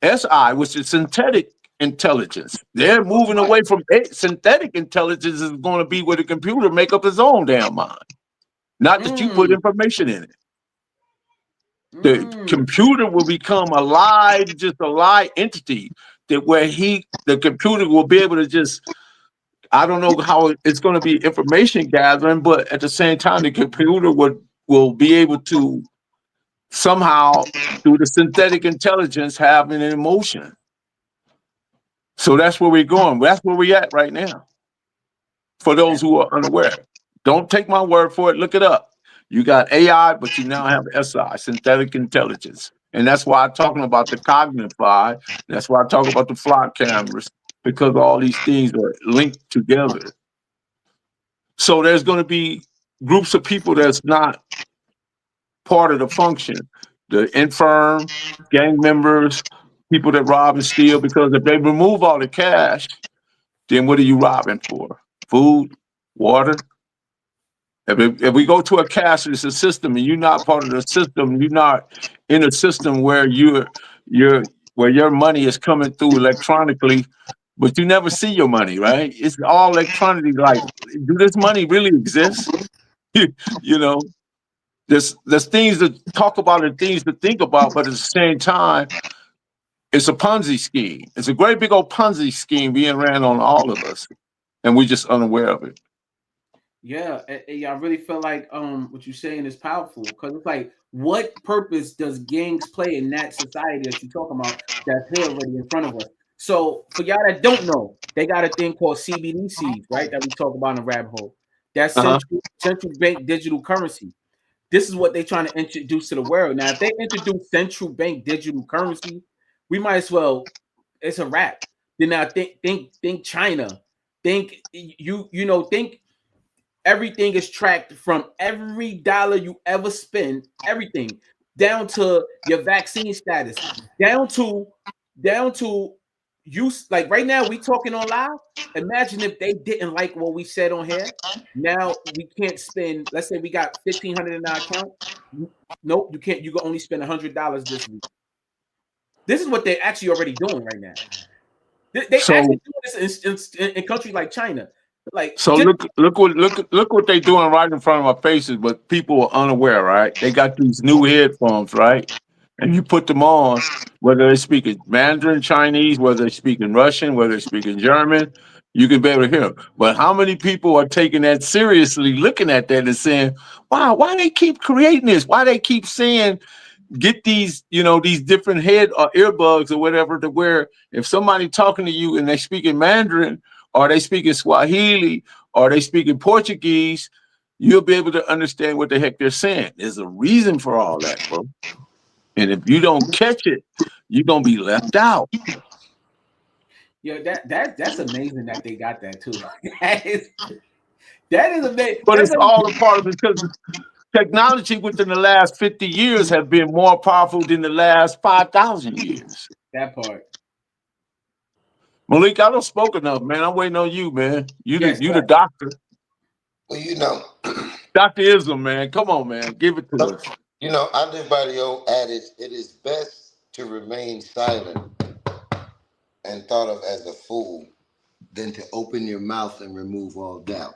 SI, which is synthetic intelligence. They're Talk moving about away from synthetic intelligence is going to be where the computer make up its own damn mind. Not it. that you put information in it. The Mm. computer will become just a live entity that where the computer will be able to just, I don't know how it's going to be information gathering, but at the same time, the computer will be able to somehow through the synthetic intelligence have an emotion. So that's where we're going. That's where we're at right now. For those who are unaware, don't take my word for it. Look it up. You got AI, but you now have SI, synthetic intelligence. And that's why I'm talking about the cognitive side. That's why I talk about the flock cameras, because all these things are linked together. So there's going to be groups of people that's not part of the function. The infirm, gang members, people that rob and steal, because if they remove all the cash, then what are you robbing for? Food, water. If we go to a cashless system and you're not part of the system, you're not in a system where where your money is coming through electronically, but you never see your money, right? It's all electronically. Like, do this money really exist? you know, there's things to talk about and things to think about, but at the same time, it's a Ponzi scheme. It's a great big old Ponzi scheme being ran on all of us, and we're just unaware of it. Yeah, I really feel like what you're saying is powerful because it's like, what purpose does gangs play in that society that you're talking about that's here already in front of us? So for y'all that don't know, they got a thing called CBDCs, right? That we talk about in the rabbit hole. That's Uh huh. central bank digital currency. This is what they're trying to introduce to the world. Now, if they introduce central bank digital currency, we might as well. It's a wrap. Then now think China. Think think everything is tracked from every dollar you ever spend, everything down to your vaccine status, down to down to you. Like right now, we talking on live. Imagine if they didn't like what we said on here. Now we can't spend. Let's say we got 1,500 in our account. Nope, you can't. You can only spend $100 this week. This is what they're actually already doing right now. They So actually doing this in countries like China. Like so just look what they doing right in front of our faces, but people are unaware, right? They got these new headphones, right? And you put them on, whether they're speaking Mandarin Chinese, whether they're speaking Russian, whether they're speaking German, you can be able to hear them. But how many people are taking that seriously, looking at that and saying, wow, why they keep creating this? Why they keep saying get these, these different head or earbuds or whatever to where if somebody talking to you and they speaking Mandarin or they speaking Swahili or they speaking Portuguese, you'll be able to understand what the heck they're saying. There's a reason for all that, bro. And if you don't catch it, you're gonna be left out. yeah, that's amazing that they got that too. that is that is amazing. But it's all a part of it because technology within the last 50 years have been more powerful than the last 5,000 years. That part. Malik, I don't spoke enough, man. I'm waiting on you, man. Yes, You the sir. doctor. Well, Dr. Islam, man. Come on, man. Give it to us. I live by the old adage: it is best to remain silent and thought of as a fool than to open your mouth and remove all doubt.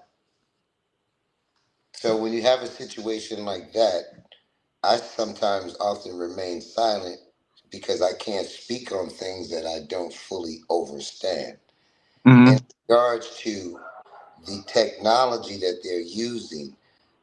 So when you have a situation like that, I sometimes often remain silent because I can't speak on things that I don't fully understand. In Mm-hmm. regards to the technology that they're using,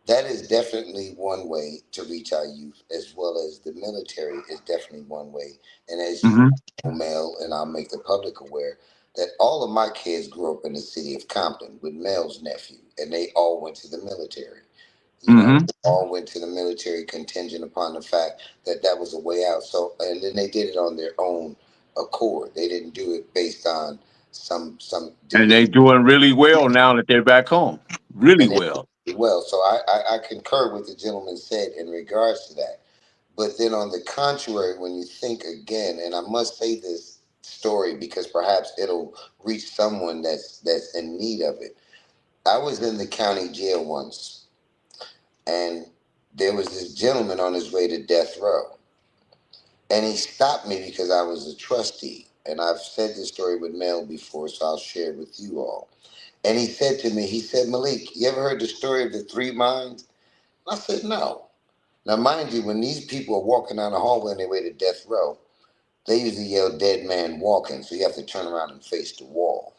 that is definitely one way to reach our youth, as well as the military is definitely one way. And as you Mm-hmm. know, Mel, and I'll make the public aware that all of my kids grew up in the city of Compton with Mel's nephew, and they all went to the military. Mm-hmm. All went to the military contingent upon the fact that that was a way out. So, and then they did it on their own accord. They didn't do it based on some And duty, they doing really well now that they're back home. Really and they well. did well. So I concur with the gentleman said in regards to that. But then on the contrary, when you think again, and I must say this story because perhaps it'll reach someone that's in need of it. I was in the county jail once, and there was this gentleman on his way to death row, and he stopped me because I was a trustee. And I've said this story with Mel before, so I'll share it with you all. And he said to me, he said, Malik, you ever heard the story of the three minds? I said, no. Now, mind you, when these people are walking down the hallway on their way to death row, they usually yell dead man walking, so you have to turn around and face the wall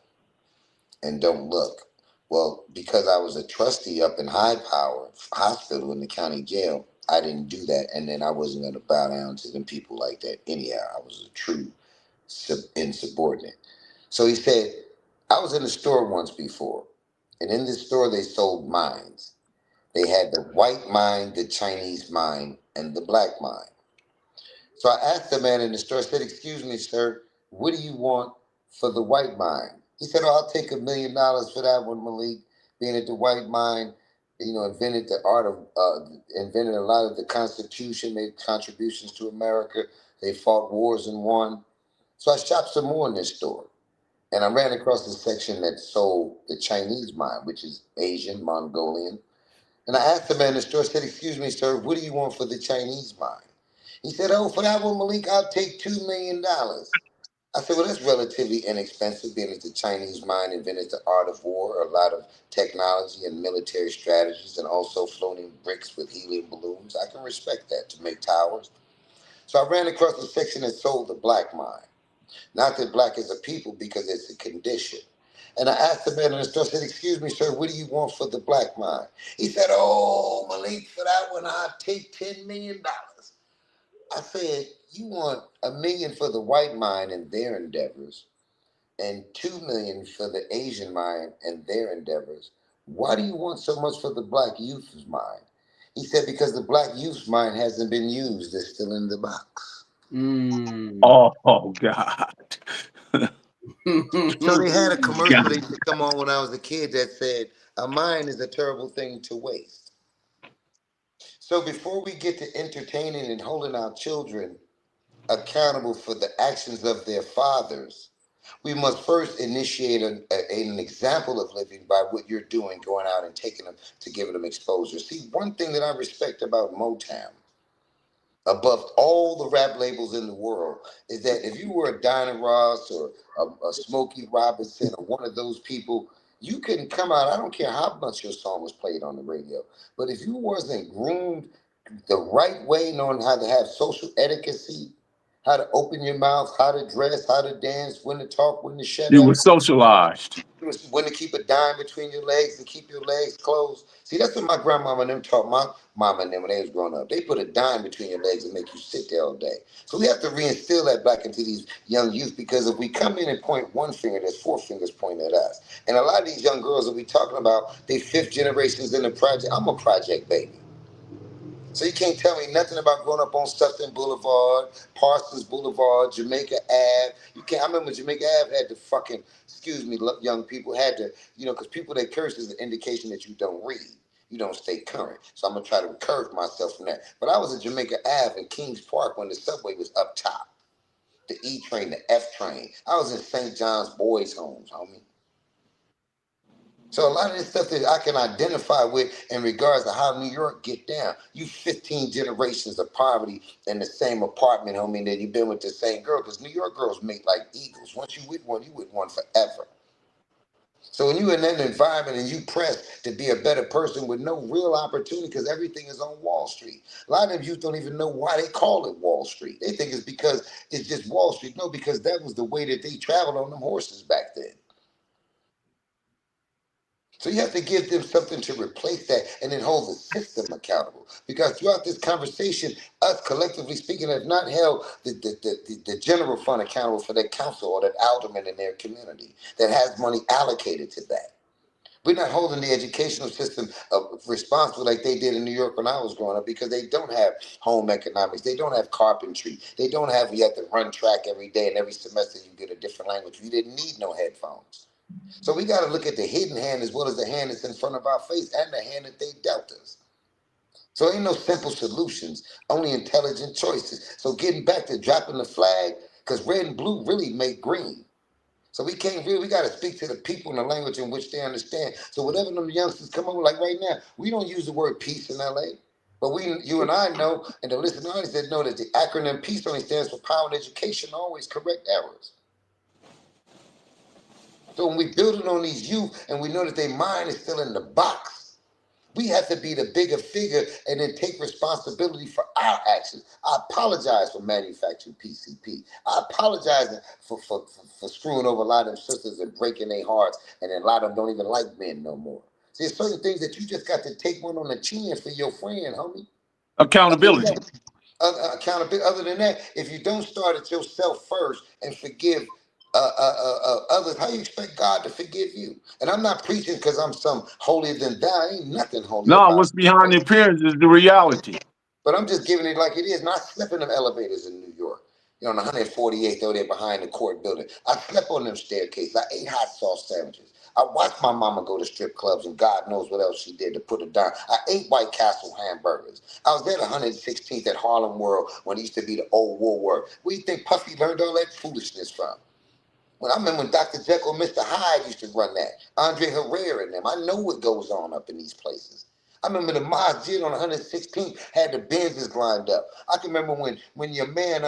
and don't look. Well, because I was a trustee up in High Power Hospital in the county jail, I didn't do that, and then I wasn't going to bow down to them people like that anyhow. I was a true insubordinate. So he said, I was in a store once before, and in this store they sold mines. They had the white mine, the Chinese mine, and the black mine. So I asked the man in the store, I said, excuse me, sir, what do you want for the white mine? He said, oh, I'll take $1 million for that one, Malik. Being at the white mine, invented the art of, invented a lot of the Constitution, made contributions to America. They fought wars and won. So I shopped some more in this store. And I ran across the section that sold the Chinese mine, which is Asian, Mongolian. And I asked the man in the store, I said, excuse me, sir, what do you want for the Chinese mine? He said, oh, for that one, Malik, I'll take $2 million. I said, well, that's relatively inexpensive, being that the Chinese mind invented the art of war, a lot of technology and military strategies, and also floating bricks with helium balloons. I can respect that to make towers. So I ran across a section that sold the black mine. Not that black is a people, because it's a condition. And I asked the man in the store, I said, excuse me, sir, what do you want for the black mine? He said, oh, Malik, for that one, I'll take $10 million. I said, you want $1 million for the white mine and their endeavors, and 2 million for the Asian mind and their endeavors. Why do you want so much for the black youth's mind? He said, because the black youth's mind hasn't been used. It's still in the box. Mm. Oh God. So they had a commercial God. that used to come on when I was a kid that said, a mind is a terrible thing to waste. So before we get to entertaining and holding our children accountable for the actions of their fathers, we must first initiate an example of living by what you're doing, going out and taking them to giving them exposure. See, one thing that I respect about Motown, above all the rap labels in the world, is that if you were a Dinah Ross or a Smokey Robinson or one of those people, you couldn't come out. I don't care how much your song was played on the radio, but if you wasn't groomed the right way, knowing how to have social etiquette, how to open your mouth, how to dress, how to dance, when to talk, when to shut You up, were socialized. when to keep a dime between your legs and keep your legs closed. See, that's what my grandmama and them taught my mama and them when they was growing up. They put a dime between your legs and make you sit there all day. So we have to reinstill that back into these young youth, because if we come in and point one finger, there's four fingers pointing at us. And a lot of these young girls that we talking about, they fifth generations in the project. I'm a project baby. So you can't tell me nothing about growing up on Sutton Boulevard, Parsons Boulevard, Jamaica Ave. You can't. I remember Jamaica Ave had to fucking, excuse me, young people had to, because people that curse is an indication that you don't read. You don't stay current. So I'm gonna try to curve myself from that. But I was at Jamaica Ave in Kings Park when the subway was up top, the E train, the F train. I was in St. John's Boys Homes, homie. So a lot of this stuff that I can identify with in regards to how New York get down. You 15 generations of poverty in the same apartment, homie, that you've been with the same girl. Because New York girls mate like eagles. Once you with one forever. So when you're in that environment and you press to be a better person with no real opportunity, because everything is on Wall Street. A lot of them youth don't even know why they call it Wall Street. They think it's because it's just Wall Street. No, because that was the way that they traveled on them horses back then. So you have to give them something to replace that and then hold the system accountable. Because throughout this conversation, us collectively speaking have not held the general fund accountable for that council or that alderman in their community that has money allocated to that. We're not holding the educational system responsible like they did in New York when I was growing up, because they don't have home economics. They don't have carpentry. They don't have, you have to run track every day and every semester you get a different language. You didn't need no headphones. So we got to look at the hidden hand as well as the hand that's in front of our face and the hand that they dealt us. So ain't no simple solutions, only intelligent choices. So getting back to dropping the flag, because red and blue really make green. So we got to speak to the people in the language in which they understand. So whatever them youngsters come up with, like right now, we don't use the word peace in LA. But you and I know, and the listening audience that know that the acronym PEACE only stands for Power and Education, always correct errors. So when we build it on these youth and we know that their mind is still in the box, we have to be the bigger figure and then take responsibility for our actions. I apologize for manufacturing PCP. I apologize for screwing over a lot of them sisters and breaking their hearts, and then a lot of them don't even like men no more. See, there's certain things that you just got to take one on the chin for your friend, homie. Accountability. Accountability. Other than that, if you don't start at yourself first and forgive others, how you expect God to forgive you? And I'm not preaching because I'm some holier than thou. Ain't nothing holy No, about what's behind the it. appearance is the reality. But I'm just giving it like it is. And I slept in them elevators in New York. On 148th over there behind the court building. I slept on them staircases. I ate hot sauce sandwiches. I watched my mama go to strip clubs and God knows what else she did to put it down. I ate White Castle hamburgers. I was there at 116th at Harlem World when it used to be the old Woolworth. Where you think Puffy learned all that foolishness from? When I remember when Dr. Jekyll and Mr. Hyde used to run that. Andre Herrera and them. I know what goes on up in these places. I remember the Masjid on 116th had the Benzes lined up. I can remember when your man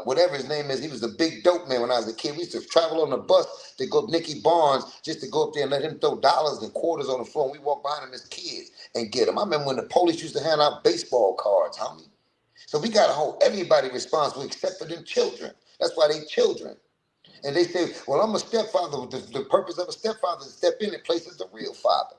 whatever his name is. He was a big dope man when I was a kid. We used to travel on the bus to go up Nicky Barnes just to go up there and let him throw dollars and quarters on the floor. And we walk behind him as kids and get them. I remember when the police used to hand out baseball cards, homie. So we got to hold everybody responsible except for them children. That's why they children. And they say, well, I'm a stepfather. The purpose of a stepfather is to step in and place as the real father.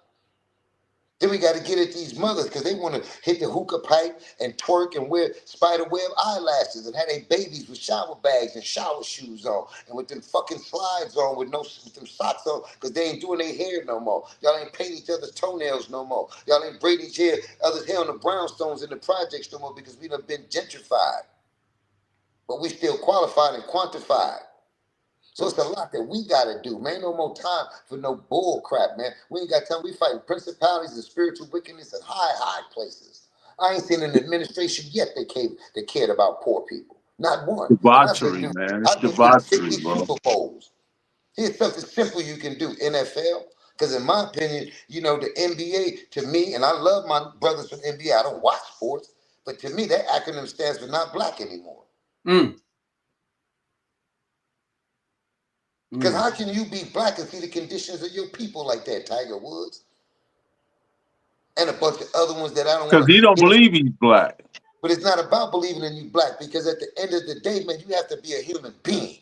Then we got to get at these mothers because they want to hit the hookah pipe and twerk and wear spider web eyelashes and have their babies with shower bags and shower shoes on and with them fucking slides on with them socks on because they ain't doing their hair no more. Y'all ain't paint each other's toenails no more. Y'all ain't braid each other's hair on the brownstones in the projects no more because we done been gentrified. But we still qualified and quantified. So it's a lot that we got to do, man. No more time for no bull crap, man. We ain't got time. We fighting principalities and spiritual wickedness in high places. I ain't seen an administration yet that cared about poor people. Not one. And Debauchery, man. It's I've been to debauchery, 50 bro. Super Bowls. Here's something simple you can do, NFL. Because in my opinion, the NBA, to me, and I love my brothers from NBA. I don't watch sports. But to me, that acronym stands for not black anymore. Because how can you be black and see the conditions of your people like that, Tiger Woods? And a bunch of other ones that I don't Because want he don't to. believe he's black. But it's not about believing in you black because at the end of the day, man, you have to be a human being.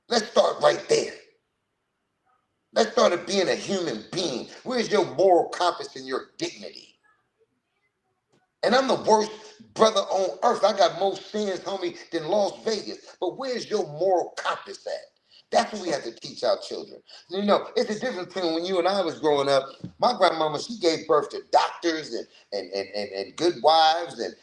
Let's start right there. Let's start at being a human being. Where's your moral compass and your dignity? And I'm the worst brother on earth. I got more sins, homie, than Las Vegas. But where's your moral compass at? That's what we have to teach our children. It's a difference between when you and I was growing up. My grandmama, she gave birth to doctors and good wives and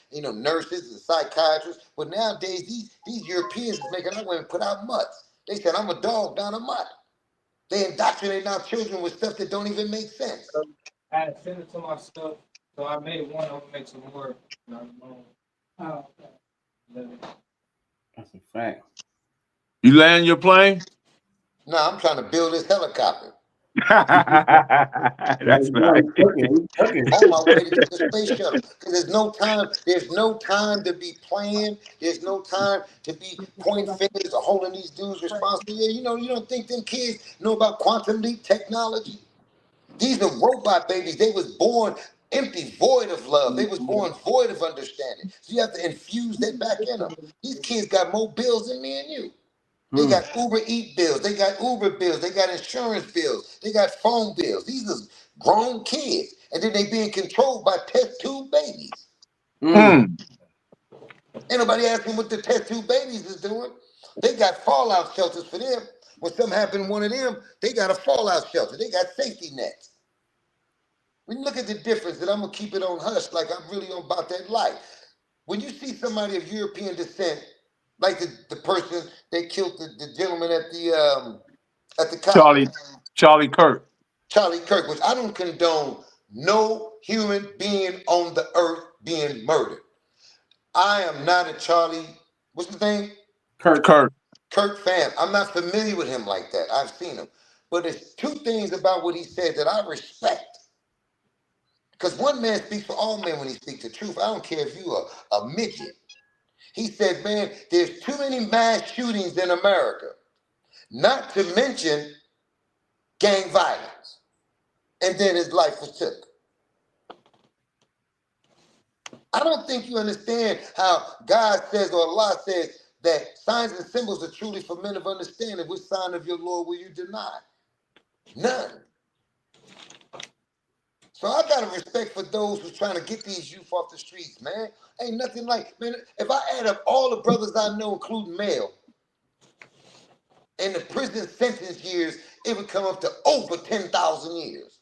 nurses and psychiatrists. But nowadays, these Europeans is making our women put out mutts. They said, I'm a dog down a mutt. They indoctrinate our children with stuff that don't even make sense. I had sent it to myself, so I made one. I'm gonna make some more. Oh, okay. That's a fact. You land your plane? No, I'm trying to build this helicopter. That's right. On my way to get the space shuttle. Because there's no time. There's no time to be playing. There's no time to be pointing fingers or holding these dudes responsible. Yeah, you don't think them kids know about quantum leap technology? These are robot babies. They was born empty, void of love. They was born void of understanding. So you have to infuse that back in them. These kids got more bills than me and you. They got Uber Eat bills. They got Uber bills. They got insurance bills. They got phone bills. These are grown kids. And then they being controlled by test tube babies. Ain't nobody asking what the test tube babies is doing. They got fallout shelters for them. When something happened to one of them, they got a fallout shelter. They got safety nets. When you look at the difference, and I'm going to keep it on hush like I'm really on about that life. When you see somebody of European descent, like the person that killed the gentleman at the college. Charlie Kirk. Charlie Kirk, which I don't condone no human being on the earth being murdered. I am not a Charlie, what's his name? Kirk fan. I'm not familiar with him like that. I've seen him. But there's two things about what he said that I respect. Because one man speaks for all men when he speaks the truth. I don't care if you're a midget. He said, man, there's too many mass shootings in America, not to mention gang violence. And then his life was took. I don't think you understand how God says or Allah says that signs and symbols are truly for men of understanding. Which sign of your Lord will you deny? None. So I got a respect for those who's trying to get these youth off the streets, man. Ain't nothing like, man, if I add up all the brothers I know, including male, and the prison sentence years, it would come up to over 10,000 years.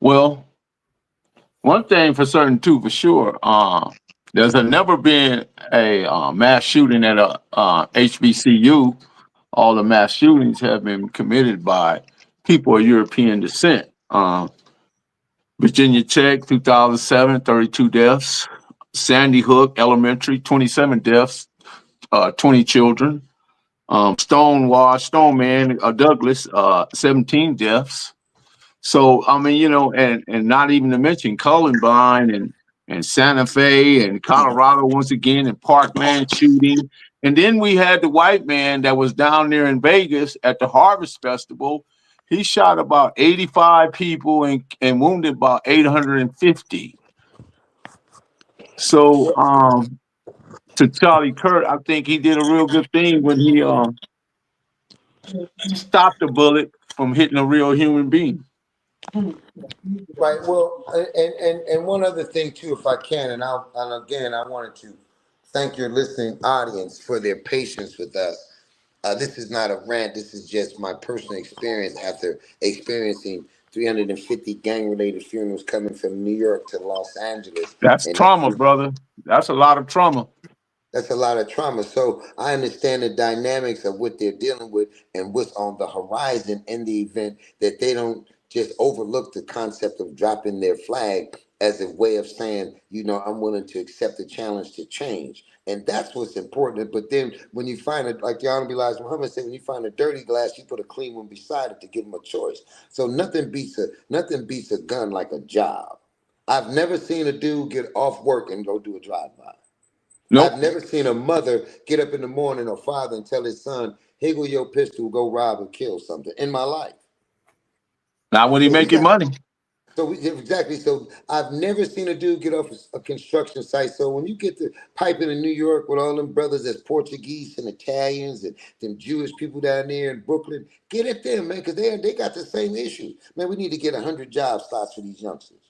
Well, one thing for certain too, for sure, there's never been a mass shooting at a HBCU. All the mass shootings have been committed by people of European descent. Virginia Tech, 2007, 32 deaths. Sandy Hook Elementary, 27 deaths, 20 children. Stoneman, Douglas, 17 deaths. So, I mean, and not even to mention Columbine and and Santa Fe and Colorado once again and Parkland shooting. And then we had the white man that was down there in Vegas at the Harvest Festival. He shot about 85 people and wounded about 850. So to Charlie Kirk, I think he did a real good thing when he stopped the bullet from hitting a real human being. Right. Well, and one other thing too, if I can, and again, I wanted to thank your listening audience for their patience with us. This is not a rant. This is just my personal experience after experiencing 350 gang-related funerals coming from New York to Los Angeles, That's and trauma, brother. That's a lot of trauma. that's a lot of trauma. So I understand the dynamics of what they're dealing with and what's on the horizon in the event that they don't just overlook the concept of dropping their flag as a way of saying, I'm willing to accept the challenge to change. And that's what's important. But then when you find it, like the Honorable Elijah Muhammad said, when you find a dirty glass, you put a clean one beside it to give them a choice. So nothing beats a gun like a job. I've never seen a dude get off work and go do a drive-by. I've Nope. never seen a mother get up in the morning or father and tell his son, "Here go your pistol, go rob and kill something." In my life, Not when he so we making got. money. Exactly. So I've never seen a dude get off a construction site. So when you get to piping in New York with all them brothers that's Portuguese and Italians and them Jewish people down there in Brooklyn, get at them, man, because they got the same issue. Man, we need to get 100 job slots for these youngsters.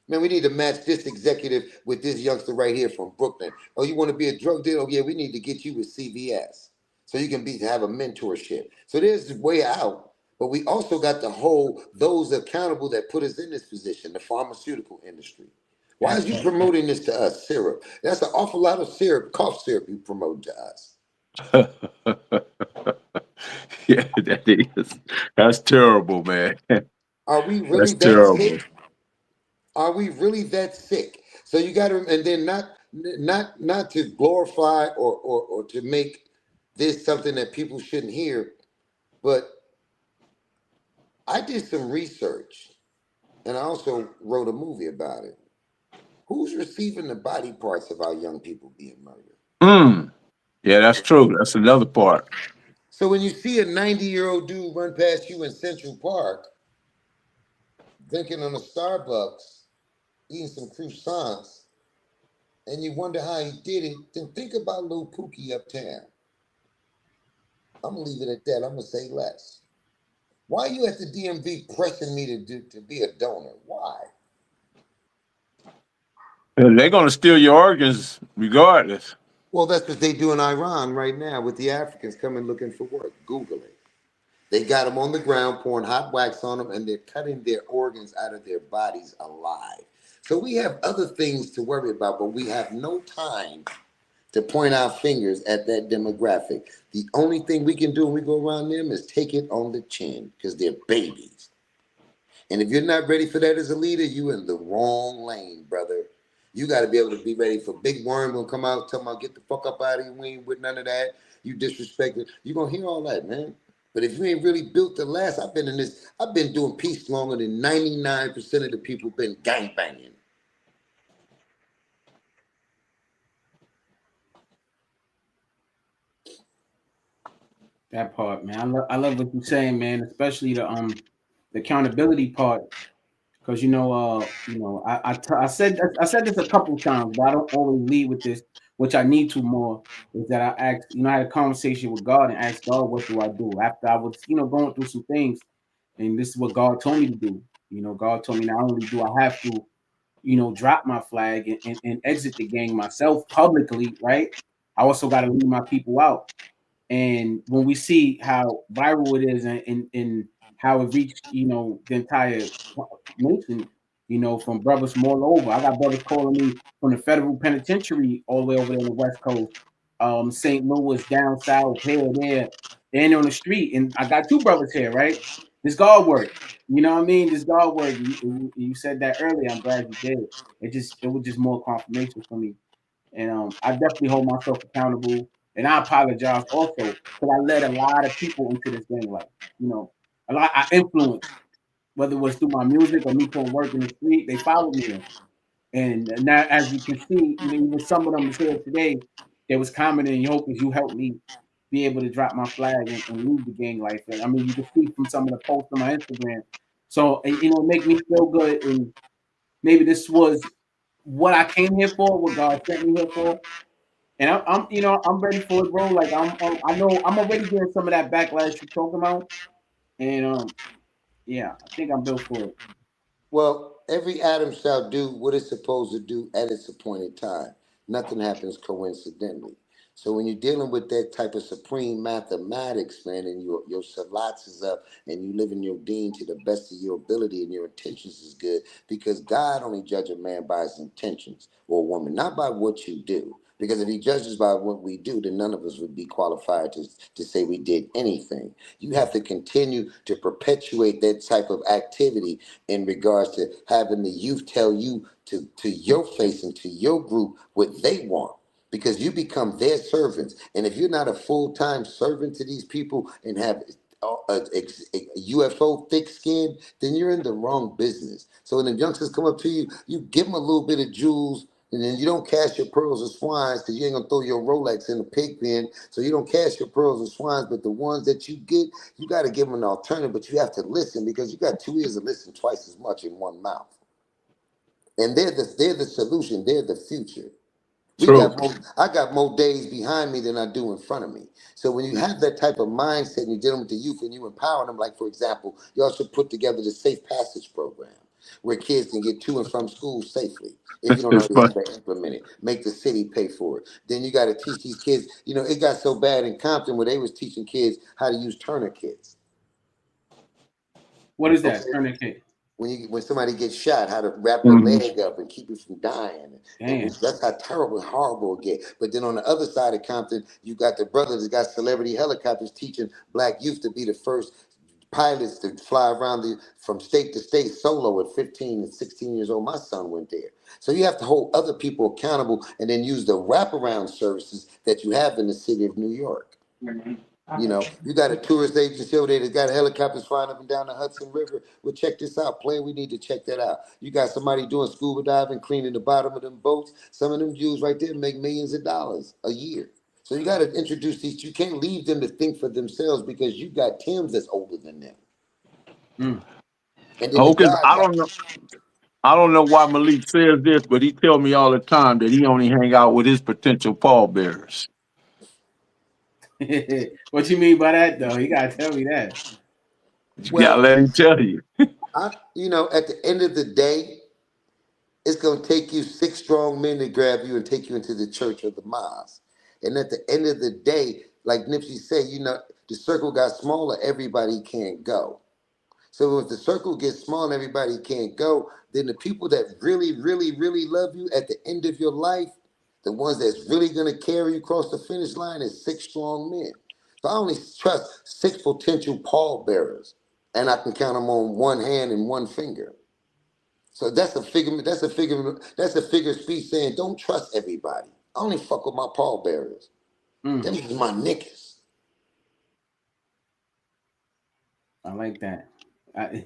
Man, we need to match this executive with this youngster right here from Brooklyn. Oh, you want to be a drug dealer? Oh, yeah, we need to get you with CVS so you can have a mentorship. So there's the way out. But we also got to hold those accountable that put us in this position, the pharmaceutical industry. Why That is you part. promoting this to us, syrup? That's an awful lot of syrup, cough syrup you promote to us. Yeah, that is. That's terrible, man. Are we really That's that terrible. sick? Are we really that sick? So you got to, and then not to glorify or to make this something that people shouldn't hear, but I did some research and I also wrote a movie about it. Who's receiving the body parts of our young people being murdered? Mm. Yeah, that's true. That's another part. So when you see a 90-year-old dude run past you in Central Park, drinking on a Starbucks, eating some croissants, and you wonder how he did it, then think about little Pookie uptown. I'm gonna leave it at that. I'm gonna say less. Why are you at the DMV pressing me to be a donor? Why? They're gonna steal your organs regardless. Well, that's what they do in Iran right now with the Africans coming looking for work. Google it. They got them on the ground, pouring hot wax on them, and they're cutting their organs out of their bodies alive. So we have other things to worry about, but we have no time to point our fingers at that demographic. The only thing we can do when we go around them is take it on the chin because they're babies. And if you're not ready for that as a leader, you in the wrong lane, brother. You got to be able to be ready for Big Worm gonna come out talking about get the fuck up out of here. We ain't with none of that. You disrespected. You gonna hear all that, man. But if you ain't really built to last, I've been in this. I've been doing peace longer than 99% of the people been gangbanging. That part, man. I love what you're saying, man. Especially the accountability part, because I said this a couple of times, but I don't always lead with this, which I need to more. Is that I asked, I had a conversation with God and asked God, what do I do after I was, going through some things, and this is what God told me to do. God told me not only do I have to, drop my flag and exit the gang myself publicly, right? I also got to leave my people out. And when we see how viral it is and how it reached, the entire nation, from brothers from all over. I got brothers calling me from the federal penitentiary all the way over there on the West Coast, St. Louis, down south, here, there, and on the street. And I got two brothers here, right? This God work. You know what I mean? This God work. You said that earlier. I'm glad you did. It was just more confirmation for me. And I definitely hold myself accountable. And I apologize also because I led a lot of people into this gang life. A lot I influenced, whether it was through my music or me putting work in the street. They followed me in. And now, as you can see, even some of them was here today. They was commenting, "Yo, because you helped me be able to drop my flag and leave the gang life." And I mean, you can see from some of the posts on my Instagram. So make me feel good, and maybe this was what I came here for, what God sent me here for. And I'm ready for it, bro. Like I know I'm already getting some of that backlash you're talking about, and yeah, I think I'm built for it. Well, every atom shall do what it's supposed to do at its appointed time. Nothing happens coincidentally. So when you're dealing with that type of supreme mathematics, man, and your salats is up and you live in your dean to the best of your ability and your intentions is good, because God only judges a man by his intentions, or a woman, not by what you do. Because if he judges by what we do, then none of us would be qualified to say we did anything. You have to continue to perpetuate that type of activity in regards to having the youth tell you to your face and to your group what they want, because you become their servants. And if you're not a full-time servant to these people and have a UFO thick skin, then you're in the wrong business. So when the youngsters come up to you, you give them a little bit of jewels, and then you don't cash your pearls or swines, because you ain't gonna throw your Rolex in the pig pen. So you don't cash your pearls or swines, but the ones that you get, you got to give them an alternative. But you have to listen, because you got 2 ears to listen twice as much in one mouth. And they're the solution. They're the future. True. I got more days behind me than I do in front of me. So when you have that type of mindset and you're dealing with the youth and you empower them, like for example, you also put together the safe passage program where kids can get to and from school safely. If you don't It's already fun. have that implemented, make the city pay for it. Then you got to teach these kids. It got so bad in Compton where they was teaching kids how to use tourniquets. What is that Okay, tourniquet? when somebody gets shot, how to wrap their Mhm. leg up and keep it from dying. And Damn. that's how terrible and horrible it get. But then on the other side of Compton, you got the brothers that got celebrity helicopters teaching black youth to be the first pilots to fly around from state to state solo at 15 and 16 years old. My son went there. So you have to hold other people accountable and then use the wraparound services that you have in the city of New York. You got a tourist agency over there that got helicopters flying up and down the Hudson River. Well, check this out, player. We need to check that out. You got somebody doing scuba diving, cleaning the bottom of them boats. Some of them Jews right there make millions of dollars a year. So you got to introduce these. You can't leave them to think for themselves, because you got Tims that's older than them. Mm. And then the Oh, because guys got. I don't know why Malik says this, but he tell me all the time that he only hang out with his potential pallbearers. What you mean by that, though? You gotta tell me that. You Well, gotta let him tell you. at the end of the day, it's going to take you 6 strong men to grab you and take you into the church or the mosque. And at the end of the day, like Nipsey said, the circle got smaller, everybody can't go. So if the circle gets small and everybody can't go, then the people that really, really, really love you at the end of your life, the ones that's really going to carry you across the finish line, is 6 strong men. So I only trust 6 potential pallbearers, and I can count them on one hand and one finger. So that's a figure. That's a figure. That's a figure of speech saying, don't trust everybody. I only fuck with my pallbearers. Mm. Them is my niggas. I like that.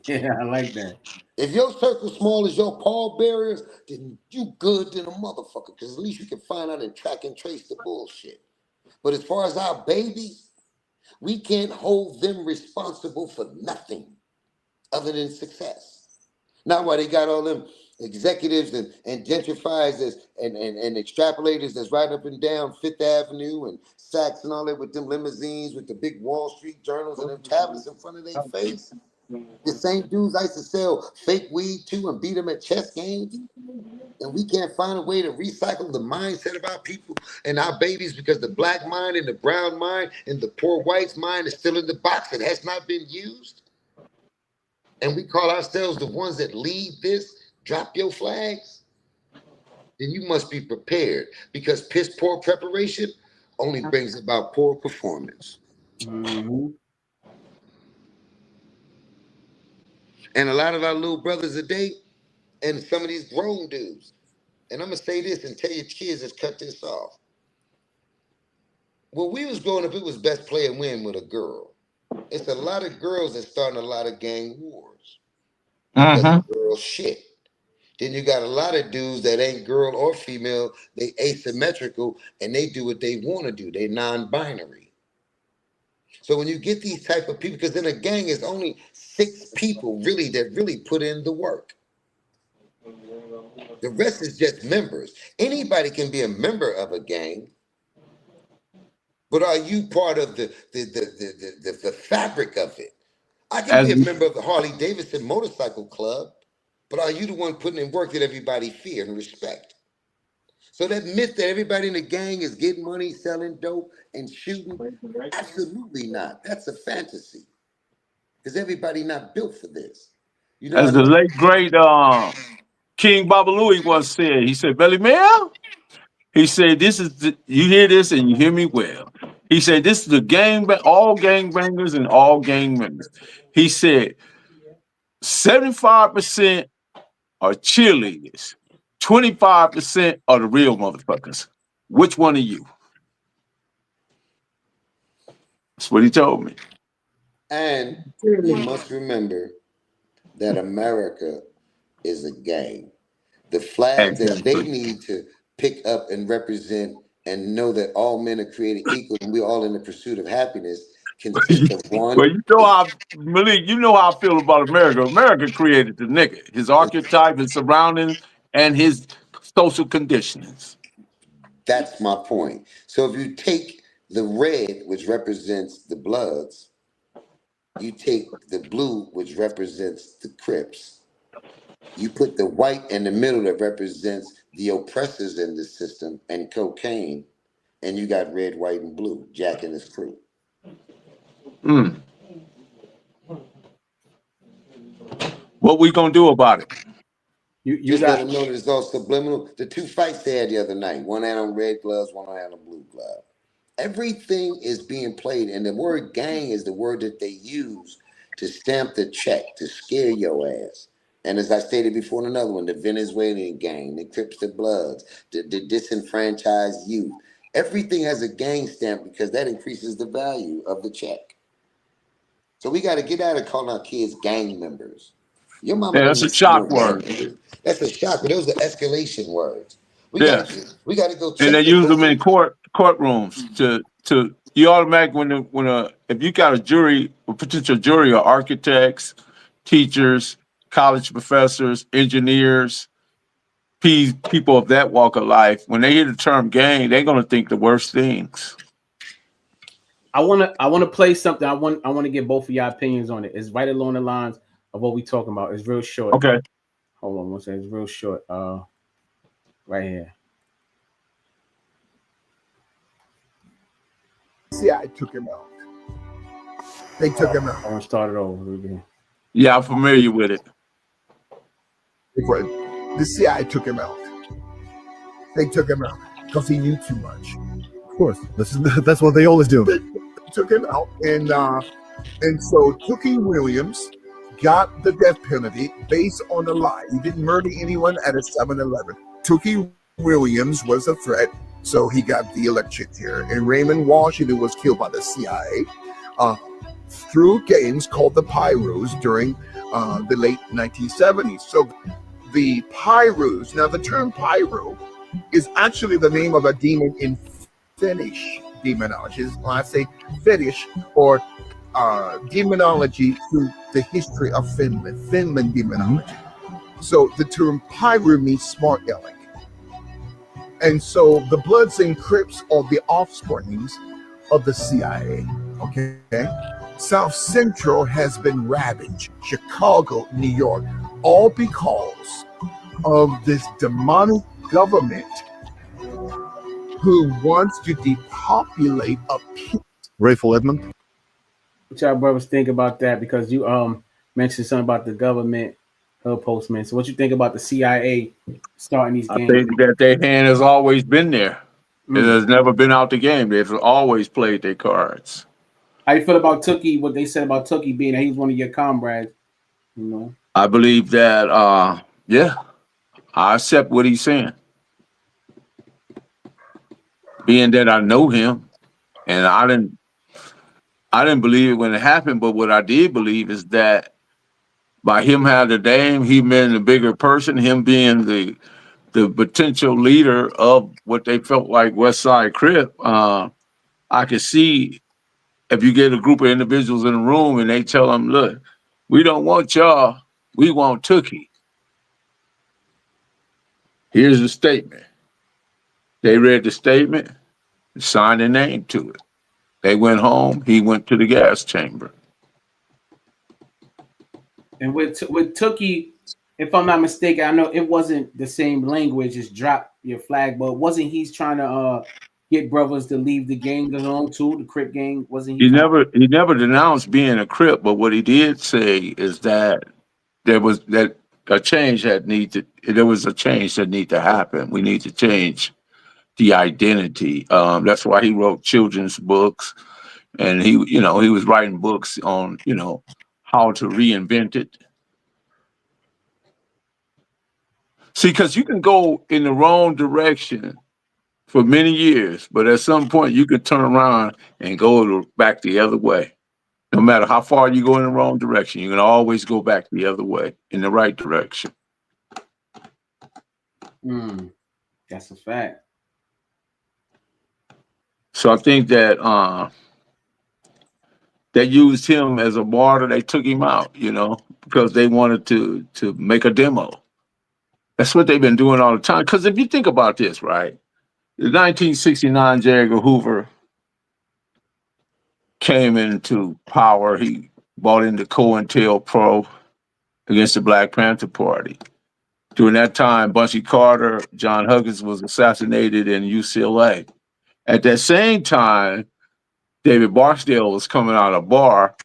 Yeah, I like that. If your circle small as your pallbearers, then you good than a motherfucker. Because at least you can find out and track and trace the bullshit. But as far as our babies, we can't hold them responsible for nothing other than success. Not why they got all them executives and gentrifiers and extrapolators that's right up and down Fifth Avenue and Saks and all that, with them limousines with the big Wall Street journals and them tablets in front of their face. The same dudes I used to sell fake weed to and beat them at chess games. And we can't find a way to recycle the mindset of our people and our babies, because the black mind and the brown mind and the poor white's mind is still in the box that has not been used. And we call ourselves the ones that lead this. Drop your flags, then you must be prepared, because piss poor preparation only brings about poor performance. Hmm. And a lot of our little brothers today, and some of these grown dudes, and I'm gonna say this and tell your kids, let's cut this off. When we was growing up, it was best play and win with a girl. It's a lot of girls that starting a lot of gang wars because Mm-hmm. of girl shit. Then you got a lot of dudes that ain't girl or female. They asymmetrical and they do what they want to do. They non-binary. So when you get these type of people, because in a gang is only 6 people really that really put in the work. The rest is just members. Anybody can be a member of a gang, but are you part of the fabric of it? I can As be a member of the Harley Davidson Motorcycle Club, but are you the one putting in work that everybody fear and respect? So that myth that everybody in the gang is getting money, selling dope, and shooting, absolutely not. That's a fantasy. Because everybody not built for this. You know, I as the know late great King Baba Louie once said, he said, Belly Man, he said, this is you hear this and you hear me well. He said, this is the all gang bangers and all gang members. He said, 75% are cheerleaders, 25% are the real motherfuckers. Which one are you? That's what he told me. and we must remember that America is a gang. The flag that they Exactly. need to pick up and represent and know that all men are created equal and we're all in the pursuit of happiness consists of Well, one. you know how Malik, you know how I feel about America. America created the nigga, his archetype, his surroundings, and his social conditionings. That's my point. So if you take the red, which represents the Bloods, you take the blue, which represents the Crips, you put the white in the middle that represents the oppressors in the system and cocaine, and you got red, white, and blue, Jack and his crew. Mm. What we gonna do about it? You Just let got them know that it's all subliminal. The 2 fights they had the other night, one had on red gloves, one had on blue glove. Everything is being played, and the word gang is the word that they use to stamp the check, to scare your ass. And as I stated before in another one, the Venezuelan gang, the Crips, the Bloods, the disenfranchised youth. Everything has a gang stamp because that increases the value of the check. So we got to get out of calling our kids gang members. Your mama Yeah, don't that's a know no shock gang word. members. That's a shock. But those are escalation words. Yes, We got to go and they check the use them in voting. courtrooms to you automatic when if you got a potential jury of architects, teachers, college professors, engineers, people of that walk of life, when they hear the term gang, they're gonna think the worst things. I wanna play something. I wanna get both of your opinions on it. It's right along the lines of what we talking about. It's real short. Okay. Hold on one second. It's real short. Right here. CI took him out. They took him I out. want to start it over again. Yeah, I'm familiar with it. The CI took him out. They took him out because he knew too much. Of course, that's what they always do. They took him out, and so Tookie Williams got the death penalty based on a lie. He didn't murder anyone at a 7-Eleven. Tookie Williams was a threat, so he got the election here. And Raymond Washington was killed by the CIA through games called the Pyrus during the late 1970s. So the Pyrus, now the term Pyro is actually the name of a demon in Finnish demonology. When I say Finnish or demonology through the history of Finland demonology. So the term Pyro means smart aleck. And so the Bloods and Crips are the offsprings of the CIA. Okay? South Central has been ravaged, Chicago, New York, all because of this demonic government who wants to depopulate a people. Rayful Edmond. What y'all brothers think about that? Because you mentioned something about the government, postman. So what you think about the CIA starting these I games? think that their hand has always been there. It Mm. has never been out the game. They've always played their cards. How you feel about Tookie? What they said about Tookie being that he was one of your comrades? You know. I believe that yeah, I accept what he's saying. Being that I know him and I didn't believe it when it happened, but what I did believe is that by him having the name, him being the bigger person, him being the potential leader of what they felt like West Side Crip. I could see if you get a group of individuals in a room and they tell them, "Look, we don't want y'all, we want Tookie. Here's the statement." They read the statement, signed their name to it. They went home. He went to the gas chamber. And with Tookie, if I'm not mistaken, I know it wasn't the same language as drop your flag, but wasn't he trying to get brothers to leave the gang alone too? The Crip gang, wasn't he He trying to? never denounced being a Crip, but what he did say is that there was that a change that need to there was a change that need to happen. We need to change the identity. That's why he wrote children's books, and he was writing books on how to reinvent it. See, because you can go in the wrong direction for many years, but at some point you can turn around and back the other way. No matter how far you go in the wrong direction, you can always go back the other way in the right direction. That's a fact. So I think that they used him as a martyr. They took him out, because they wanted to make a demo. That's what they've been doing all the time. Because if you think about this, right, the 1969 J. Edgar Hoover came into power. He bought into COINTELPRO against the Black Panther Party. During that time, Bunchy Carter, John Huggins was assassinated in UCLA. At that same time, David Barksdale was coming out of a bar,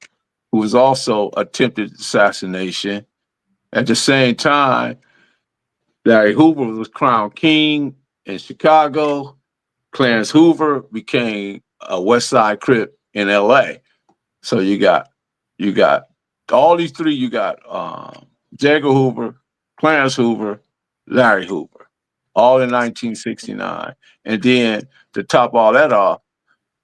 who was also attempted assassination. At the same time, Larry Hoover was crowned king in Chicago. Clarence Hoover became a West Side Crip in LA. So you got all these three. You got J. Edgar Hoover, Clarence Hoover, Larry Hoover, all in 1969. And then to top all that off,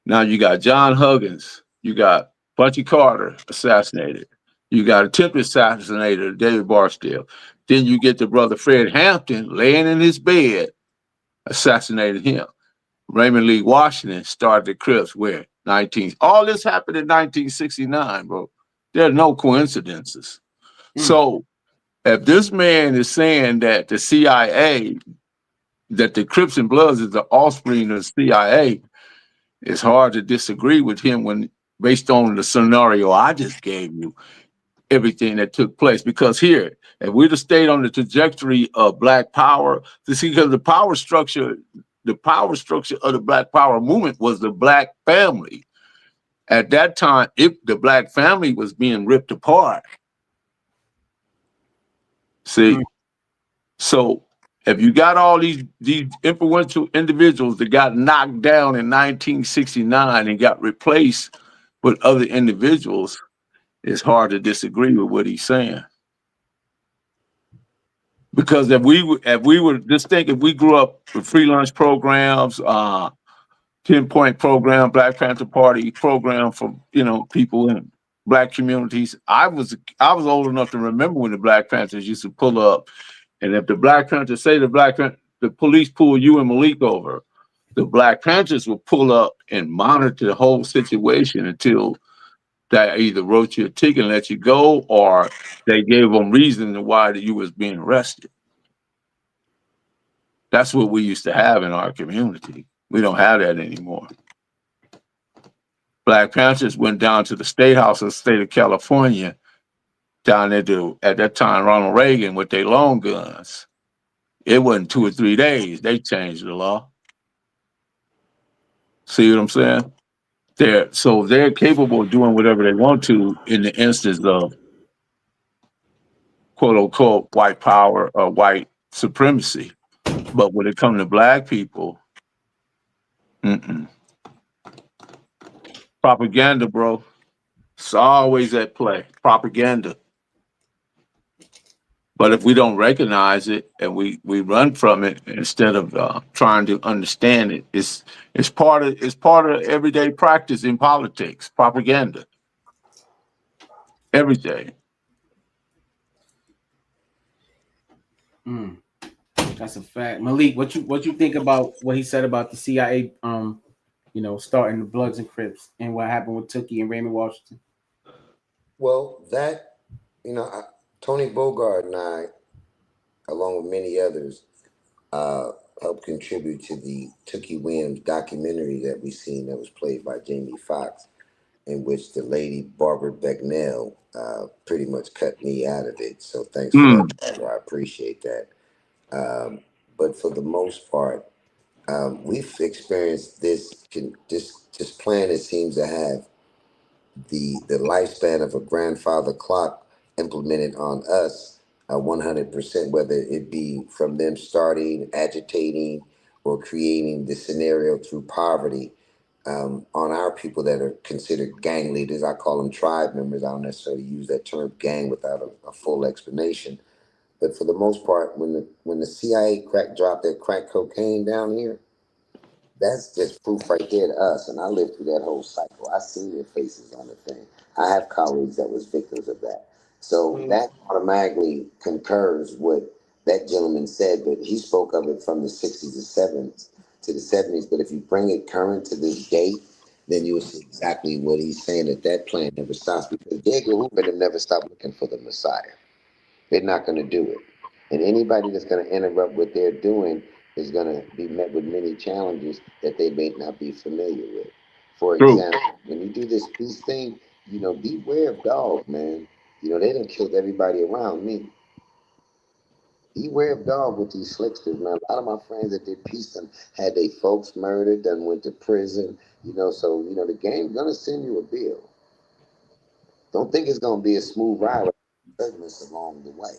now you got John Huggins, you got Bunchy Carter assassinated, you got attempted assassinator David Barksdale. Then you get the brother Fred Hampton laying in his bed, assassinated him. Raymond Lee Washington started the Crips where all this happened in 1969, bro. There are no coincidences. So if this man is saying that the CIA, that the Crips and Bloods is the offspring of the CIA, it's hard to disagree with him when, based on the scenario I just gave you, everything that took place. Because here, if we'd have stayed on the trajectory of Black Power, because the power structure of the Black Power movement was the Black family. At that time, if the Black family was being ripped apart. See, so if you got all these influential individuals that got knocked down in 1969 and got replaced with other individuals, it's hard to disagree with what he's saying. Because if we were just think, if we grew up with free lunch programs, 10-point program, Black Panther Party program for people in Black communities. I was old enough to remember when the Black Panthers used to pull up, and if the Black Panthers the police pull you and Malik over, the Black Panthers would pull up and monitor the whole situation until they either wrote you a ticket and let you go, or they gave them reason why you was being arrested. That's what we used to have in our community. We don't have that anymore. Black Panthers went down to the State House of the state of California, down there at that time, Ronald Reagan with their long guns. It wasn't 2 or 3 days. They changed the law. See what I'm saying? They're capable of doing whatever they want to in the instance of quote unquote white power or white supremacy. But when it comes to Black people, propaganda, bro. It's always at play. Propaganda. But if we don't recognize it and we run from it instead of trying to understand it, it's part of everyday practice in politics. Propaganda. Every day. Mm, that's a fact. Malik, what you think about what he said about the CIA? Starting the Bloods and Crips and what happened with Tookie and Raymond Washington. Well, that, Tony Bogard and I, along with many others, uh, helped contribute to the Tookie Williams documentary that we seen that was played by Jamie Foxx, in which the lady Barbara Becknell pretty much cut me out of it. So thanks for that, Mm. Barbara. I appreciate that. But for the most part, we've experienced this plan that seems to have the lifespan of a grandfather clock implemented on us 100%, whether it be from them starting, agitating, or creating the scenario through poverty on our people that are considered gang leaders. I call them tribe members. I don't necessarily use that term gang without a full explanation. But for the most part, when the CIA dropped that crack cocaine down here, that's just proof right there to us. And I lived through that whole cycle. I see their faces on the thing. I have colleagues that was victims of that. So that automatically concurs what that gentleman said, but he spoke of it from the 60s to 70s to the 70s. But if you bring it current to this date, then you'll see exactly what he's saying, that plan never stops, because J. Edgar Hoover never stopped looking for the Messiah. They're not going to do it. And anybody that's going to interrupt what they're doing is going to be met with many challenges that they may not be familiar with. For True. example, when you do this peace thing, beware of dog, man. They done killed everybody around me. Beware of dog with these slicksters, man. A lot of my friends that did peace done had their folks murdered, done went to prison, so, the game's going to send you a bill. Don't think it's going to be a smooth ride with turbulence along the way.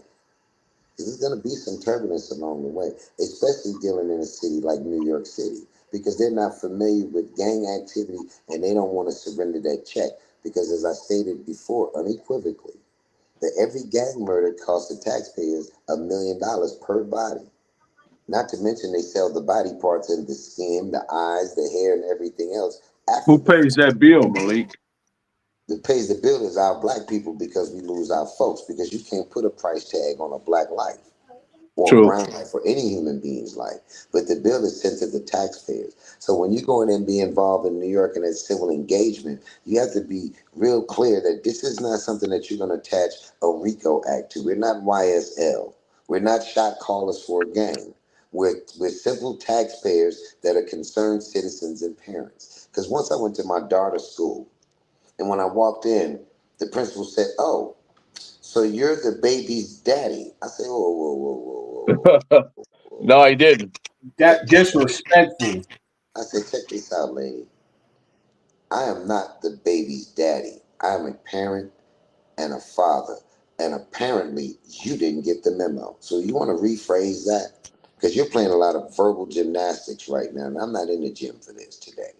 There's going to be some turbulence along the way, especially dealing in a city like New York City, because they're not familiar with gang activity and they don't want to surrender that check. Because, as I stated before, unequivocally, that every gang murder costs the taxpayers $1 million per body. Not to mention they sell the body parts and the skin, the eyes, the hair, and everything else after Who the pays that bill, Malik? that pays the bill is our black people, because we lose our folks, because you can't put a price tag on a black life or True. brown life or any human being's life. But the bill is sent to the taxpayers. So when you go in and be involved in New York in that civil engagement, you have to be real clear that this is not something that you're going to attach a RICO Act to. We're not YSL. We're not shot callers for a gang. We're simple taxpayers that are concerned citizens and parents. Because once I went to my daughter's school, and when I walked in, the principal said, "Oh, so you're the baby's daddy." I said, "Whoa, whoa, whoa, whoa, whoa, whoa, No, he didn't. That check this." disrespectful. I said, "Check this out, lady. I am not the baby's daddy. I am a parent and a father. And apparently you didn't get the memo. So you want to rephrase that? Because you're playing a lot of verbal gymnastics right now. And I'm not in the gym for this today.